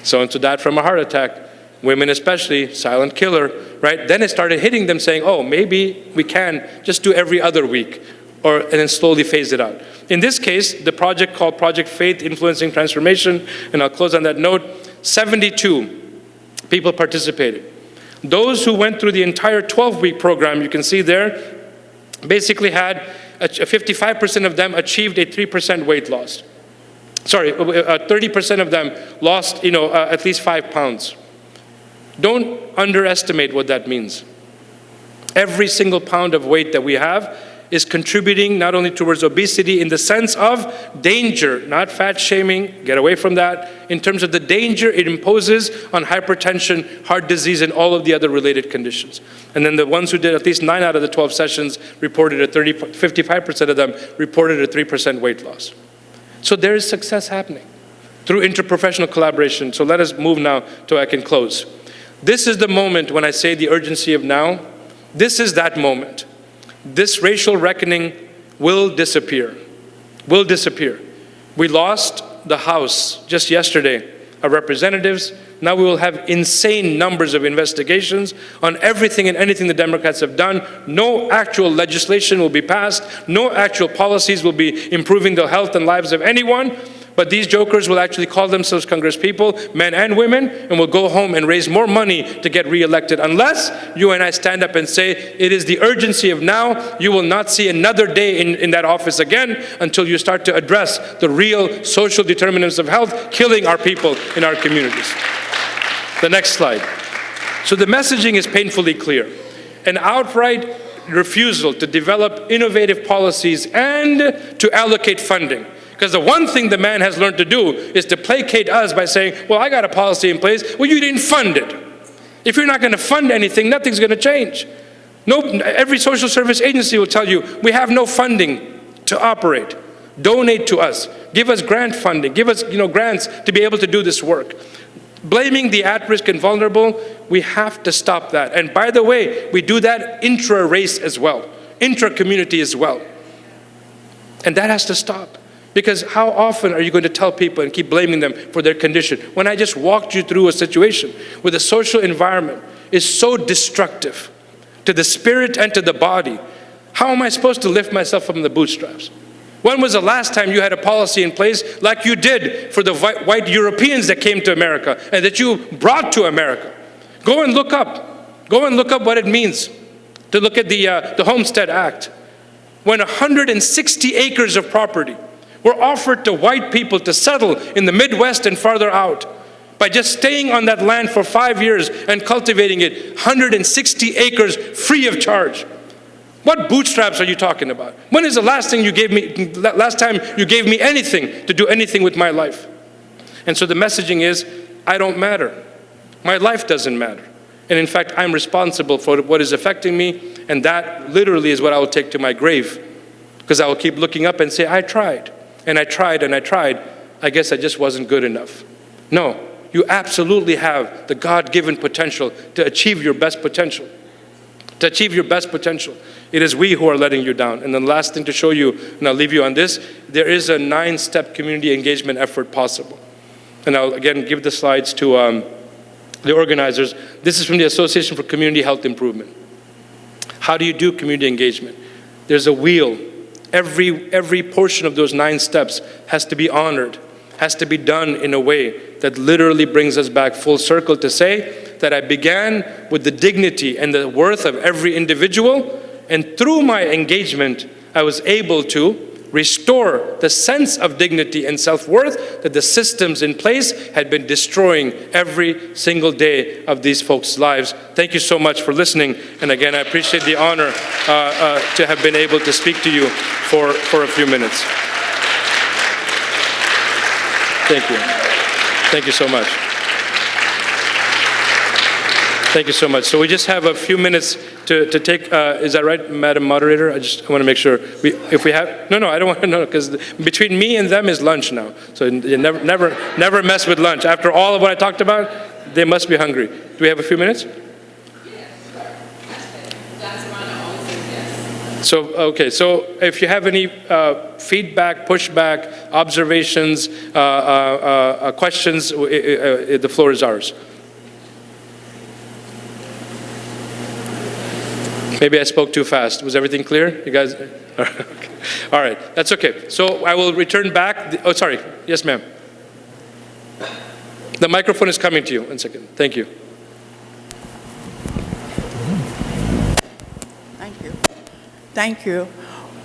So-and-so died from a heart attack. Women especially, silent killer, right? Then it started hitting them saying, oh, maybe we can just do every other week, and then slowly phase it out. In this case, the project called Project Faith Influencing Transformation, and I'll close on that note, 72 people participated. Those who went through the entire 12-week program, you can see there, basically had 55% of them achieved a 3% weight loss. 30% of them lost, at least 5 pounds. Don't underestimate what that means. Every single pound of weight that we have is contributing not only towards obesity in the sense of danger, not fat shaming, get away from that, in terms of the danger it imposes on hypertension, heart disease, and all of the other related conditions. And then the ones who did at least 9 out of the 12 sessions reported 55% of them reported a 3% weight loss. So there is success happening through interprofessional collaboration. So let us move now to I can close. This is the moment when I say the urgency of now. This is that moment. This racial reckoning will disappear. Will disappear. We lost the House just yesterday of Representatives. Now we will have insane numbers of investigations on everything and anything the Democrats have done. No actual legislation will be passed. No actual policies will be improving the health and lives of anyone. But these jokers will actually call themselves congresspeople, men and women, and will go home and raise more money to get reelected. Unless you and I stand up and say, it is the urgency of now, you will not see another day in that office again until you start to address the real social determinants of health killing our people in our communities. The next slide. So the messaging is painfully clear. An outright refusal to develop innovative policies and to allocate funding. Because the one thing the man has learned to do is to placate us by saying, well, I got a policy in place. Well, you didn't fund it. If you're not going to fund anything, nothing's going to change. Every social service agency will tell you, we have no funding to operate. Donate to us. Give us grant funding. Give us grants to be able to do this work. Blaming the at-risk and vulnerable, we have to stop that. And by the way, we do that intra-race as well, intra-community as well. And that has to stop. Because how often are you going to tell people and keep blaming them for their condition when I just walked you through a situation where the social environment is so destructive to the spirit and to the body? How am I supposed to lift myself from the bootstraps? When was the last time you had a policy in place like you did for the white Europeans that came to America and that you brought to America? Go and look up. Go and look up what it means to look at the Homestead Act. When 160 acres of property were offered to white people to settle in the Midwest and farther out by just staying on that land for 5 years and cultivating it, 160 acres free of charge. What bootstraps are you talking about? When is the last time you gave me anything to do anything with my life? And so the messaging is, I don't matter. My life doesn't matter. And in fact, I'm responsible for what is affecting me, and that literally is what I will take to my grave. Because I will keep looking up and say, I tried, and I tried, and I tried. I guess I just wasn't good enough. No, you absolutely have the God-given potential to achieve your best potential. To achieve your best potential. It is we who are letting you down. And the last thing to show you, and I'll leave you on this, there is a 9-step community engagement effort possible. And I'll again give the slides to the organizers. This is from the Association for Community Health Improvement. How do you do community engagement? There's a wheel. Every portion of those 9 steps has to be honored, has to be done in a way that literally brings us back full circle to say that I began with the dignity and the worth of every individual, and through my engagement, I was able to restore the sense of dignity and self-worth that the systems in place had been destroying every single day of these folks' lives. Thank you so much for listening. And again, I appreciate the honor to have been able to speak to you for a few minutes. Thank you. Thank you so much. Thank you so much. So we just have a few minutes to take, is that right, Madam Moderator? I want to make sure, if we have, no, I don't want to know, because between me and them is lunch now. So you never mess with lunch. After all of what I talked about, they must be hungry. Do we have a few minutes? So, okay, so if you have any feedback, pushback, observations, questions, the floor is ours. Maybe I spoke too fast. Was everything clear? You guys? All right, that's okay. So I will return back. Oh, sorry. Yes, ma'am. The microphone is coming to you. 1 second. Thank you. Thank you.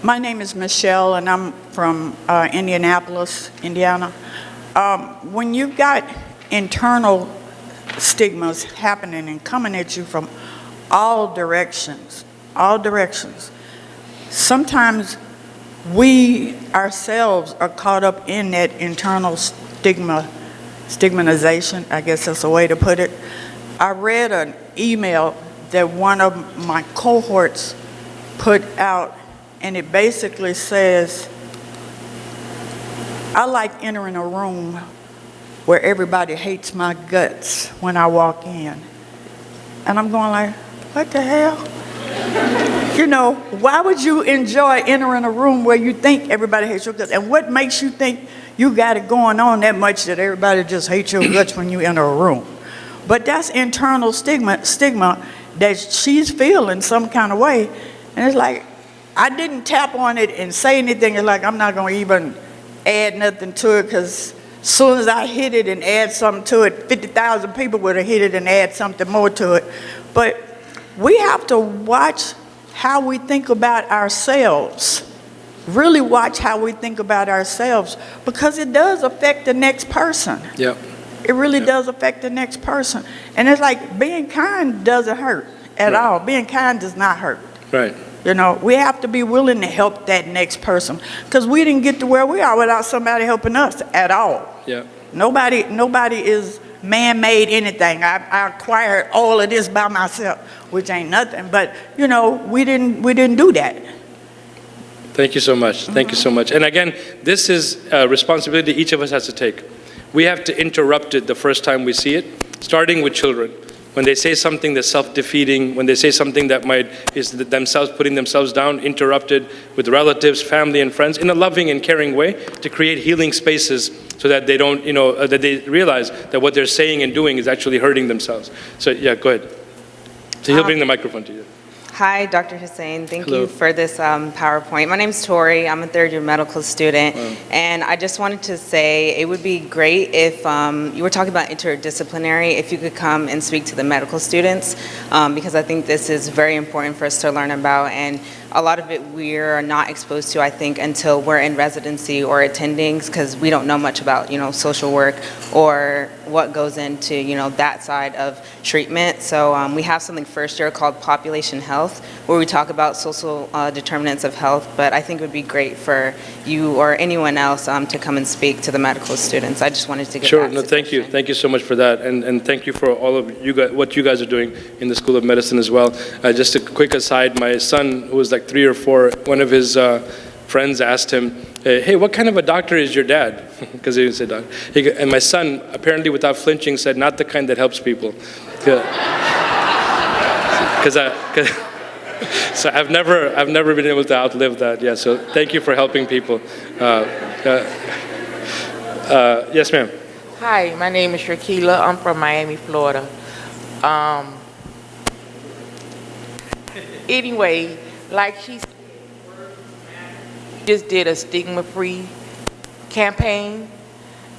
My name is Michelle, and I'm from Indianapolis, Indiana. When you've got internal stigmas happening and coming at you from all directions, sometimes we ourselves are caught up in that internal stigmatization, I guess that's a way to put it. I read an email that one of my cohorts put out, and it basically says, I like entering a room where everybody hates my guts when I walk in. And I'm going like, what the hell? You know, why would you enjoy entering a room where you think everybody hates your guts? And what makes you think you got it going on that much that everybody just hates your guts when you enter a room? But that's internal stigma that she's feeling some kind of way. And it's like, I didn't tap on it and say anything. It's like, I'm not going to even add nothing to it, because as soon as I hit it and add something to it, 50,000 people would have hit it and add something more to it. But we have to watch how we think about ourselves. Really watch how we think about ourselves, because it does affect the next person. Yeah. It really does affect the next person. And it's like, being kind doesn't hurt at all. Being kind does not hurt. Right. You know, we have to be willing to help that next person, because we didn't get to where we are without somebody helping us at all. Yeah. Nobody is man-made anything. I acquired all of this by myself, which ain't nothing. But you know, we didn't do that. Thank you so much. Thank you so much. And again, this is a responsibility each of us has to take. We have to interrupt it the first time we see it, starting with children. when they say something that's self-defeating, when they say something that is themselves putting themselves down, interrupted with relatives, family, and friends in a loving and caring way to create healing spaces so that they don't, that they realize that what they're saying and doing is actually hurting themselves. So yeah, go ahead. So he'll bring the microphone to you. Hi, Dr. Hussein. Thank Hello. you for this PowerPoint. My name's Tori. I'm a third-year medical student. Wow. And I just wanted to say it would be great if you were talking about interdisciplinary, if you could come and speak to the medical students, because I think this is very important for us to learn about. And a lot of it we're not exposed to, I think, until we're in residency or attending, because we don't know much about, social work or what goes into, that side of treatment. So we have something first year called Population Health, where we talk about social determinants of health, but I think it would be great for you or anyone else to come and speak to the medical students. I just wanted to get Sure, that no, thank you. suggestion. Thank you so much for that. And thank you for all of you guys, what you guys are doing in the School of Medicine as well. Just a quick aside, my son, who was like 3 or 4, one of his friends asked him, hey, what kind of a doctor is your dad? Because he didn't say doctor. And my son, apparently without flinching, said, not the kind that helps people. So I've never been able to outlive that. Yeah, so thank you for helping people. Yes, ma'am. Hi, my name is Shakila. I'm from Miami, Florida. Anyway, like she said, we just did a stigma-free campaign.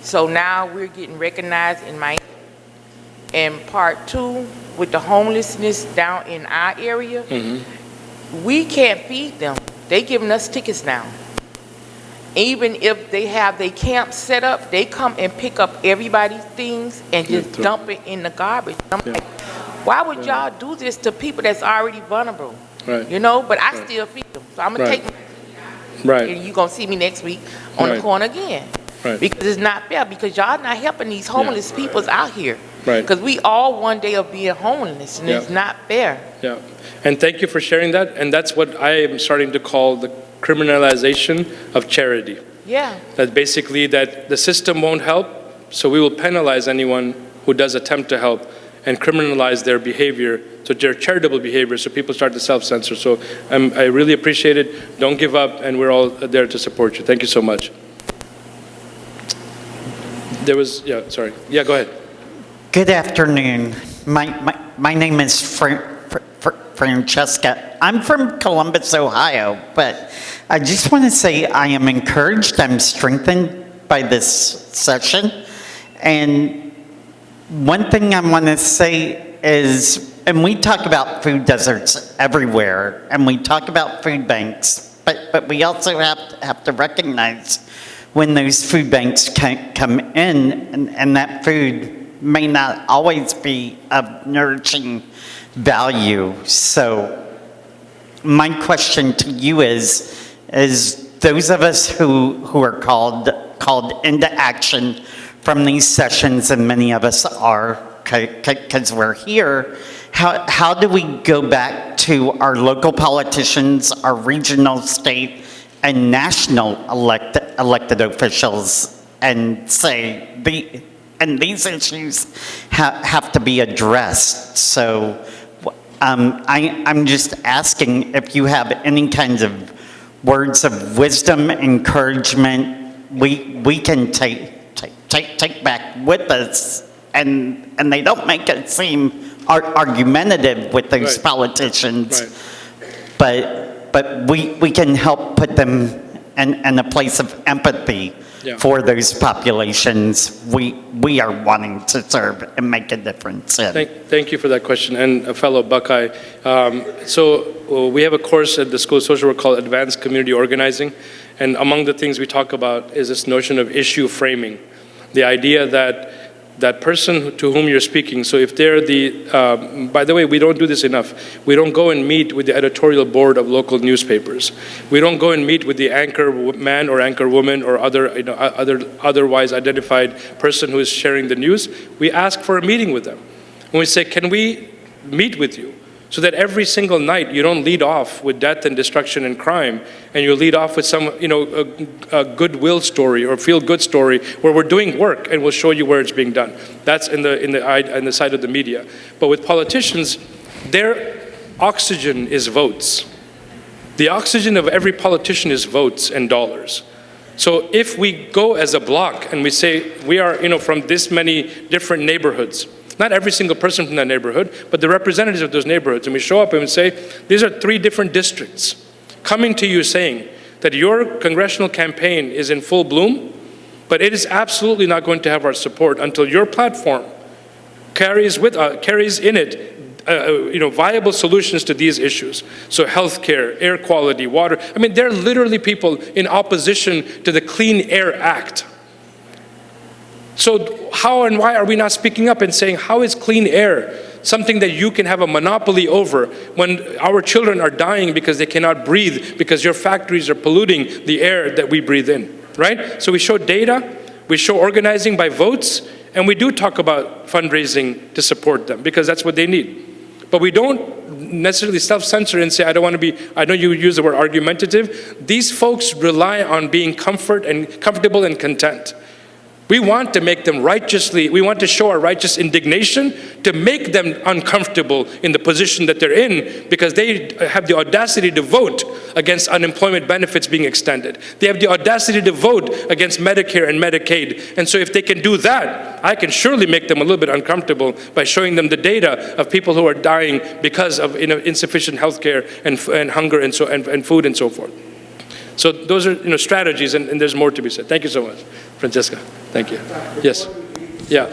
So now we're getting recognized in Miami. And part 2, with the homelessness down in our area, we can't feed them. They giving us tickets now. Even if they have their camp set up, they come and pick up everybody's things and just dump it in the garbage. I'm like, why would y'all do this to people that's already vulnerable? Right. But I still feed them. So I'm going to take them. Right. And you're going to see me next week on the corner again. Right. Because it's not fair, because y'all not helping these homeless peoples out here. Right. Because we all one day of being homeless, and it's not fair. Yeah, and thank you for sharing that. And that's what I am starting to call the criminalization of charity. Yeah. That basically that the system won't help, so we will penalize anyone who does attempt to help and criminalize their behavior, so their charitable behavior, so people start to self-censor. So I really appreciate it. Don't give up, and we're all there to support you. Thank you so much. There was, yeah, sorry. Yeah, go ahead. Good afternoon. My name is Francesca. I'm from Columbus, Ohio, but I just want to say I am encouraged, I'm strengthened by this session. And one thing I want to say is, and we talk about food deserts everywhere, and we talk about food banks, but we also have to recognize when those food banks come in, and that food may not always be of nourishing value. So my question to you is those of us who are called into action from these sessions, and many of us are, because we're here, how do we go back to our local politicians, our regional, state, and national elected officials and say, these issues have to be addressed. So I'm just asking if you have any kinds of words of wisdom, encouragement we can take back with us, and they don't make it seem argumentative with those politicians, but we can help put them in a place of empathy for those populations we are wanting to serve and make a difference in. Thank you for that question, and a fellow Buckeye. So we have a course at the School of Social Work called Advanced Community Organizing, and among the things we talk about is this notion of issue framing. The idea that person to whom you're speaking, so if they're by the way, we don't do this enough. We don't go and meet with the editorial board of local newspapers. We don't go and meet with the anchor man or anchor woman or otherwise identified person who is sharing the news. We ask for a meeting with them. And we say, can we meet with you so that every single night you don't lead off with death and destruction and crime, and you lead off with some, a goodwill story or feel-good story where we're doing work and we'll show you where it's being done. That's in the side of the media. But with politicians, their oxygen is votes. The oxygen of every politician is votes and dollars. So if we go as a block and we say we are, from this many different neighborhoods, not every single person from that neighborhood, but the representatives of those neighborhoods, and we show up and we say, these are 3 different districts coming to you saying that your congressional campaign is in full bloom, but it is absolutely not going to have our support until your platform carries in it viable solutions to these issues. So healthcare, air quality, water. I mean, there are literally people in opposition to the Clean Air Act. So how and why are we not speaking up and saying, how is clean air something that you can have a monopoly over when our children are dying because they cannot breathe because your factories are polluting the air that we breathe in, right? So we show data, we show organizing by votes, and we do talk about fundraising to support them because that's what they need. But we don't necessarily self-censor and say, I know you use the word argumentative. These folks rely on being comfortable and content. We want to make them we want to show our righteous indignation to make them uncomfortable in the position that they're in because they have the audacity to vote against unemployment benefits being extended. They have the audacity to vote against Medicare and Medicaid. And so if they can do that, I can surely make them a little bit uncomfortable by showing them the data of people who are dying because of insufficient health care and hunger and food and so forth. So those are strategies, and there's more to be said. Thank you so much, Francesca. Thank you. Yes. Yeah.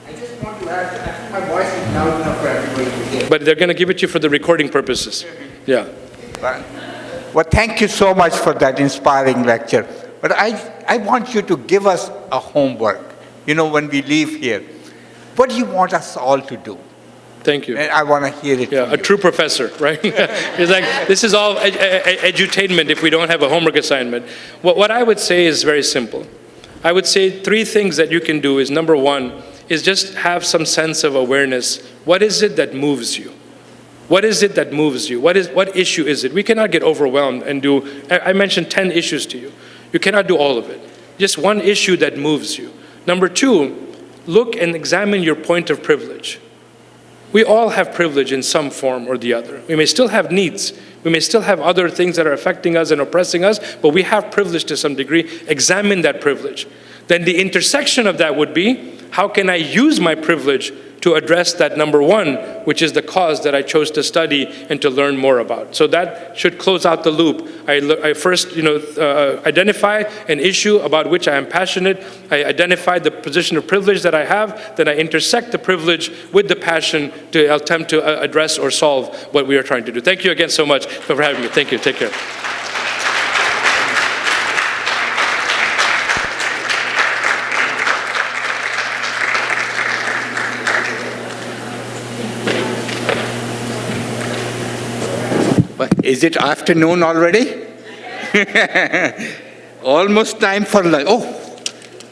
I just want to add, I think my voice is loud enough for everybody to hear. But they're going to give it to you for the recording purposes. Yeah. Well, thank you so much for that inspiring lecture. But I want you to give us a homework, when we leave here. What do you want us all to do? Thank you. And I want to hear it Yeah, from a you. true professor, right? He's like, this is all edutainment if we don't have a homework assignment. What I would say is very simple. I would say 3 things that you can do is, number 1, is just have some sense of awareness. What is it that moves you? What is it that moves you? What issue is it? We cannot get overwhelmed and I mentioned 10 issues to you. You cannot do all of it. Just one issue that moves you. Number 2, look and examine your point of privilege. We all have privilege in some form or the other. We may still have needs. We may still have other things that are affecting us and oppressing us, but we have privilege to some degree. Examine that privilege. Then the intersection of that would be, how can I use my privilege to address that number 1, which is the cause that I chose to study and to learn more about. So that should close out the loop. I first, identify an issue about which I am passionate. I identify the position of privilege that I have. Then I intersect the privilege with the passion to attempt to address or solve what we are trying to do. Thank you again so much for having me. Thank you. Take care. Is it afternoon already? Almost time for lunch. Oh,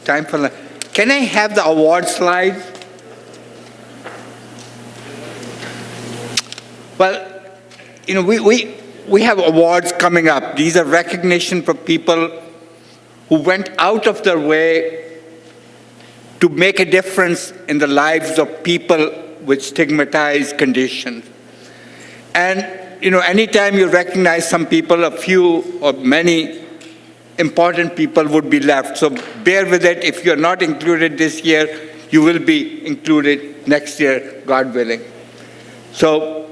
time for lunch. Can I have the award slide? Well, we have awards coming up. These are recognition for people who went out of their way to make a difference in the lives of people with stigmatized conditions. And anytime you recognize some people, a few or many important people would be left. So bear with it. If you're not included this year, you will be included next year, God willing. So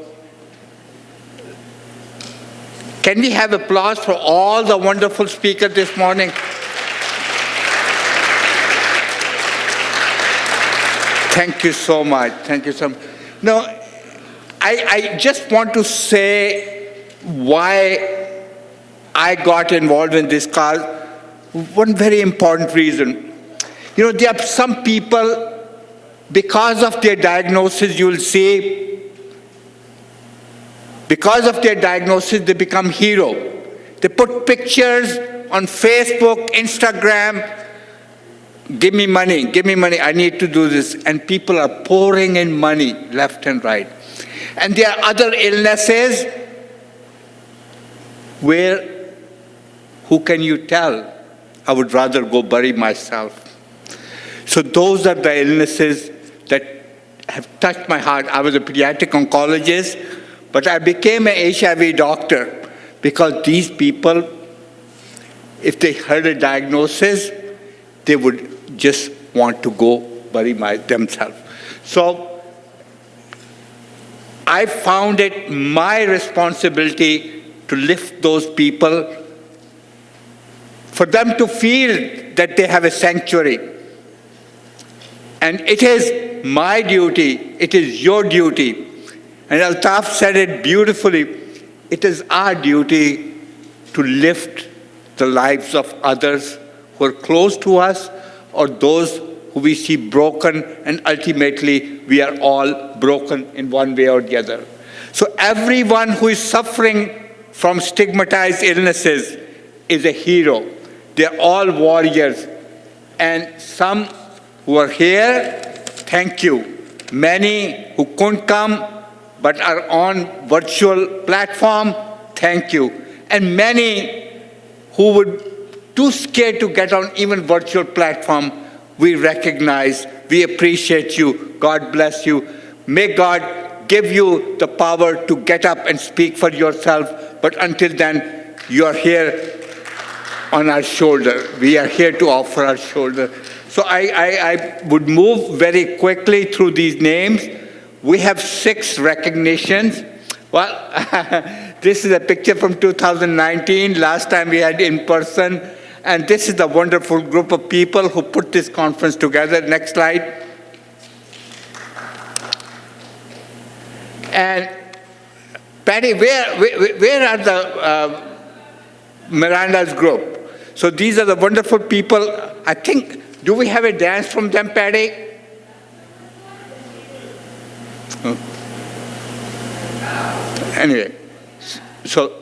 can we have applause for all the wonderful speakers this morning? Thank you so much. Thank you so much. No, I just want to say why I got involved in this cause. One very important reason. There are some people, because of their diagnosis, you'll see, because of their diagnosis, they become hero. They put pictures on Facebook, Instagram, give me money, I need to do this. And people are pouring in money left and right. And there are other illnesses where, who can you tell? I would rather go bury myself. So those are the illnesses that have touched my heart. I was a pediatric oncologist, but I became an HIV doctor because these people, if they heard a diagnosis, they would just want to go bury themselves. So I found it my responsibility to lift those people, for them to feel that they have a sanctuary. And it is my duty, it is your duty. And Altaf said it beautifully, it is our duty to lift the lives of others who are close to us or those who we see broken, and ultimately we are all broken in one way or the other. So everyone who is suffering from stigmatized illnesses is a hero. They're all warriors. And some who are here, thank you. Many who couldn't come but are on virtual platform, thank you. And many who would too scared to get on even virtual platform, we recognize, we appreciate you. God bless you. May God give you the power to get up and speak for yourself. But until then, you are here on our shoulder. We are here to offer our shoulder. So I would move very quickly through these names. We have 6 recognitions. Well, this is a picture from 2019. Last time we had in person. And this is the wonderful group of people who put this conference together. Next slide. And Patty, where are the Miranda's group? So these are the wonderful people. I think, do we have a dance from them, Patty? Oh. Anyway, so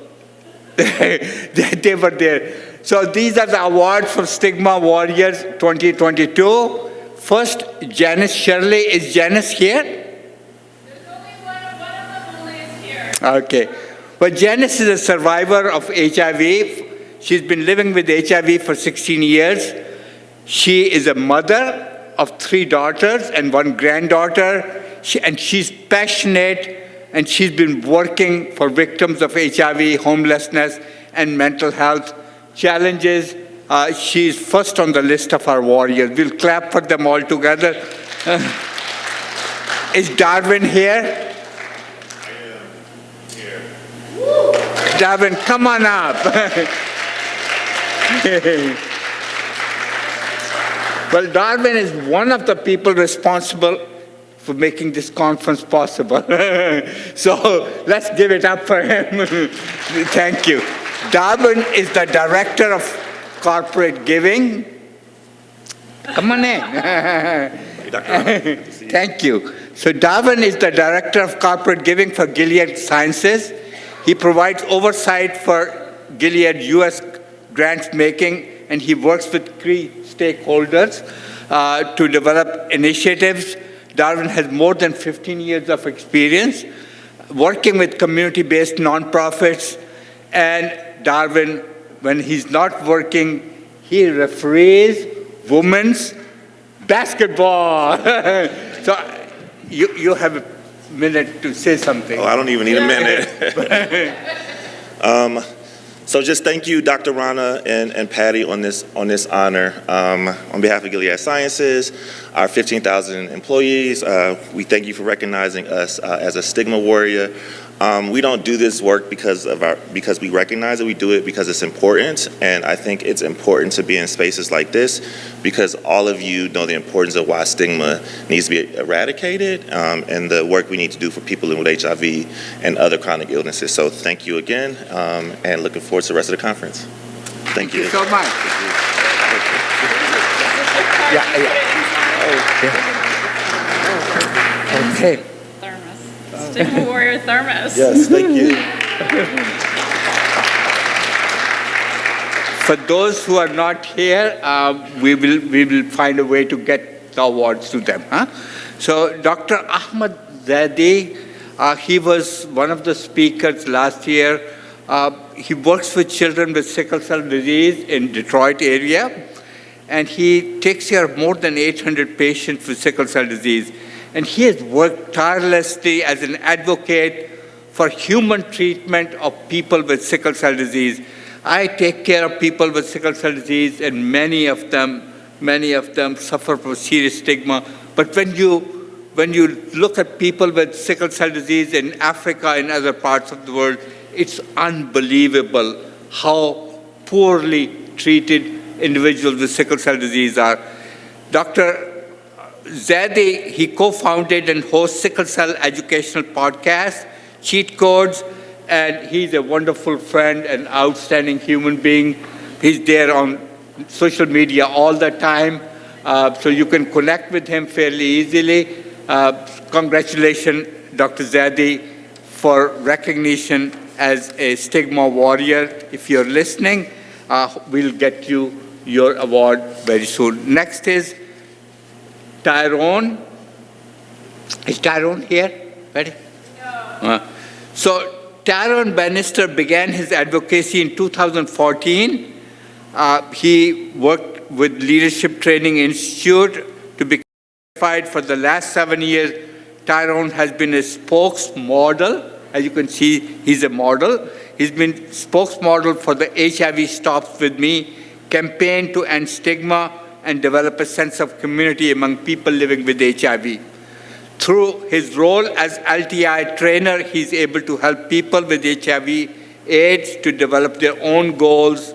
they were there. So these are the awards for Stigma Warriors 2022. First, Janice Shirley. Is Janice here? There's only one of them only is here. Okay. Well, Janice is a survivor of HIV. She's been living with HIV for 16 years. She is a mother of 3 daughters and 1 granddaughter. And she's passionate, and she's been working for victims of HIV, homelessness, and mental health challenges. She's first on the list of our warriors. We'll clap for them all together. Is Darwin here? I am here. Darwin, come on up. Well, Darwin is one of the people responsible for making this conference possible. So let's give it up for him. Thank you. Darwin is the director of corporate giving. Come on in. Hey, Dr. Rana. Good to see you. Thank you. So Darwin is the director of corporate giving for Gilead Sciences. He provides oversight for Gilead U.S. grants making, and he works with key stakeholders to develop initiatives. Darwin has more than 15 years of experience working with community-based nonprofits. And Darwin, when he's not working, he referees women's basketball. So you have a minute to say something. Oh, I don't even need a minute. So just thank you, Dr. Rana and Patty, on this honor. On behalf of Gilead Sciences, our 15,000 employees, we thank you for recognizing us as a stigma warrior. We don't do this work because we recognize it. We do it because it's important, and I think it's important to be in spaces like this because all of you know the importance of why stigma needs to be eradicated, and the work we need to do for people living with HIV and other chronic illnesses. So thank you again, and looking forward to the rest of the conference. Thank you. Thank you so much. Okay. Stigma Warrior Thermos. Yes, thank you. For those who are not here, we will find a way to get the awards to them. Huh? So Dr. Ahmad Zadi, He was one of the speakers last year. He works with children with sickle cell disease in Detroit area, and he takes care of more than 800 patients with sickle cell disease. And he has worked tirelessly as an advocate for human treatment of people with sickle cell disease. I take care of people with sickle cell disease, and many of them suffer from serious stigma. But when you look at people with sickle cell disease in Africa and other parts of the world, it's unbelievable how poorly treated individuals with sickle cell disease are. Dr. Zadi, he co-founded and hosts Sickle Cell Educational Podcast, Cheat Codes, and he's a wonderful friend and outstanding human being. He's there on social media all the time, so you can connect with him fairly easily. Congratulations, Dr. Zadi, for recognition as a stigma warrior. If you're listening, we'll get you your award very soon. Next is Tyrone. Is Tyrone here? Ready? No. So Tyrone Bannister began his advocacy in 2014. He worked with Leadership Training Institute to be certified for the last 7 years. Tyrone has been a spokesmodel. As you can see, he's a model. He's been spokesmodel for the HIV Stops With Me campaign to end stigma and develop a sense of community among people living with HIV. Through his role as LTI trainer, he's able to help people with HIV/AIDS to develop their own goals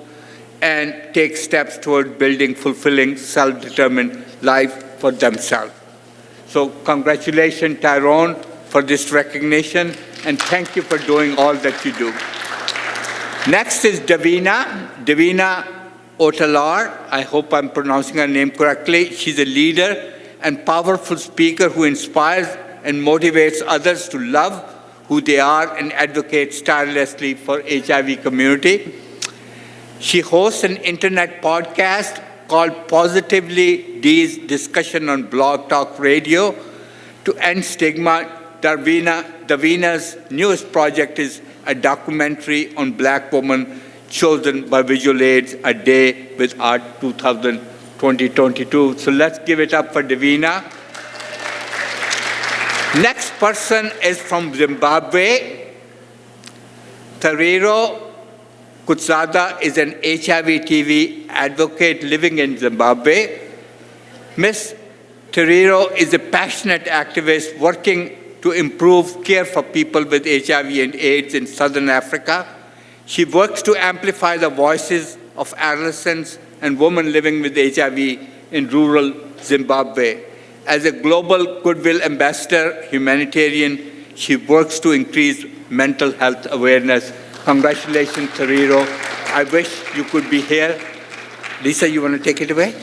and take steps toward building fulfilling, self-determined life for themselves. So congratulations, Tyrone, for this recognition, and thank you for doing all that you do. Next is Davina Otalar. I hope I'm pronouncing her name correctly. She's a leader and powerful speaker who inspires and motivates others to love who they are and advocates tirelessly for HIV community. She hosts an internet podcast called Positively D's Discussion on Blog Talk Radio to end stigma. Davina's newest project is a documentary on Black women chosen by visual aids, A Day with Art 2022. So let's give it up for Davina. Next person is from Zimbabwe. Tariro Kutsada is an HIV TV advocate living in Zimbabwe. Ms. Tariro is a passionate activist working to improve care for people with HIV and AIDS in Southern Africa. She works to amplify the voices of adolescents and women living with HIV in rural Zimbabwe. As a global goodwill ambassador, humanitarian, she works to increase mental health awareness. Congratulations, Tariro. I wish you could be here. Lisa, you want to take it away?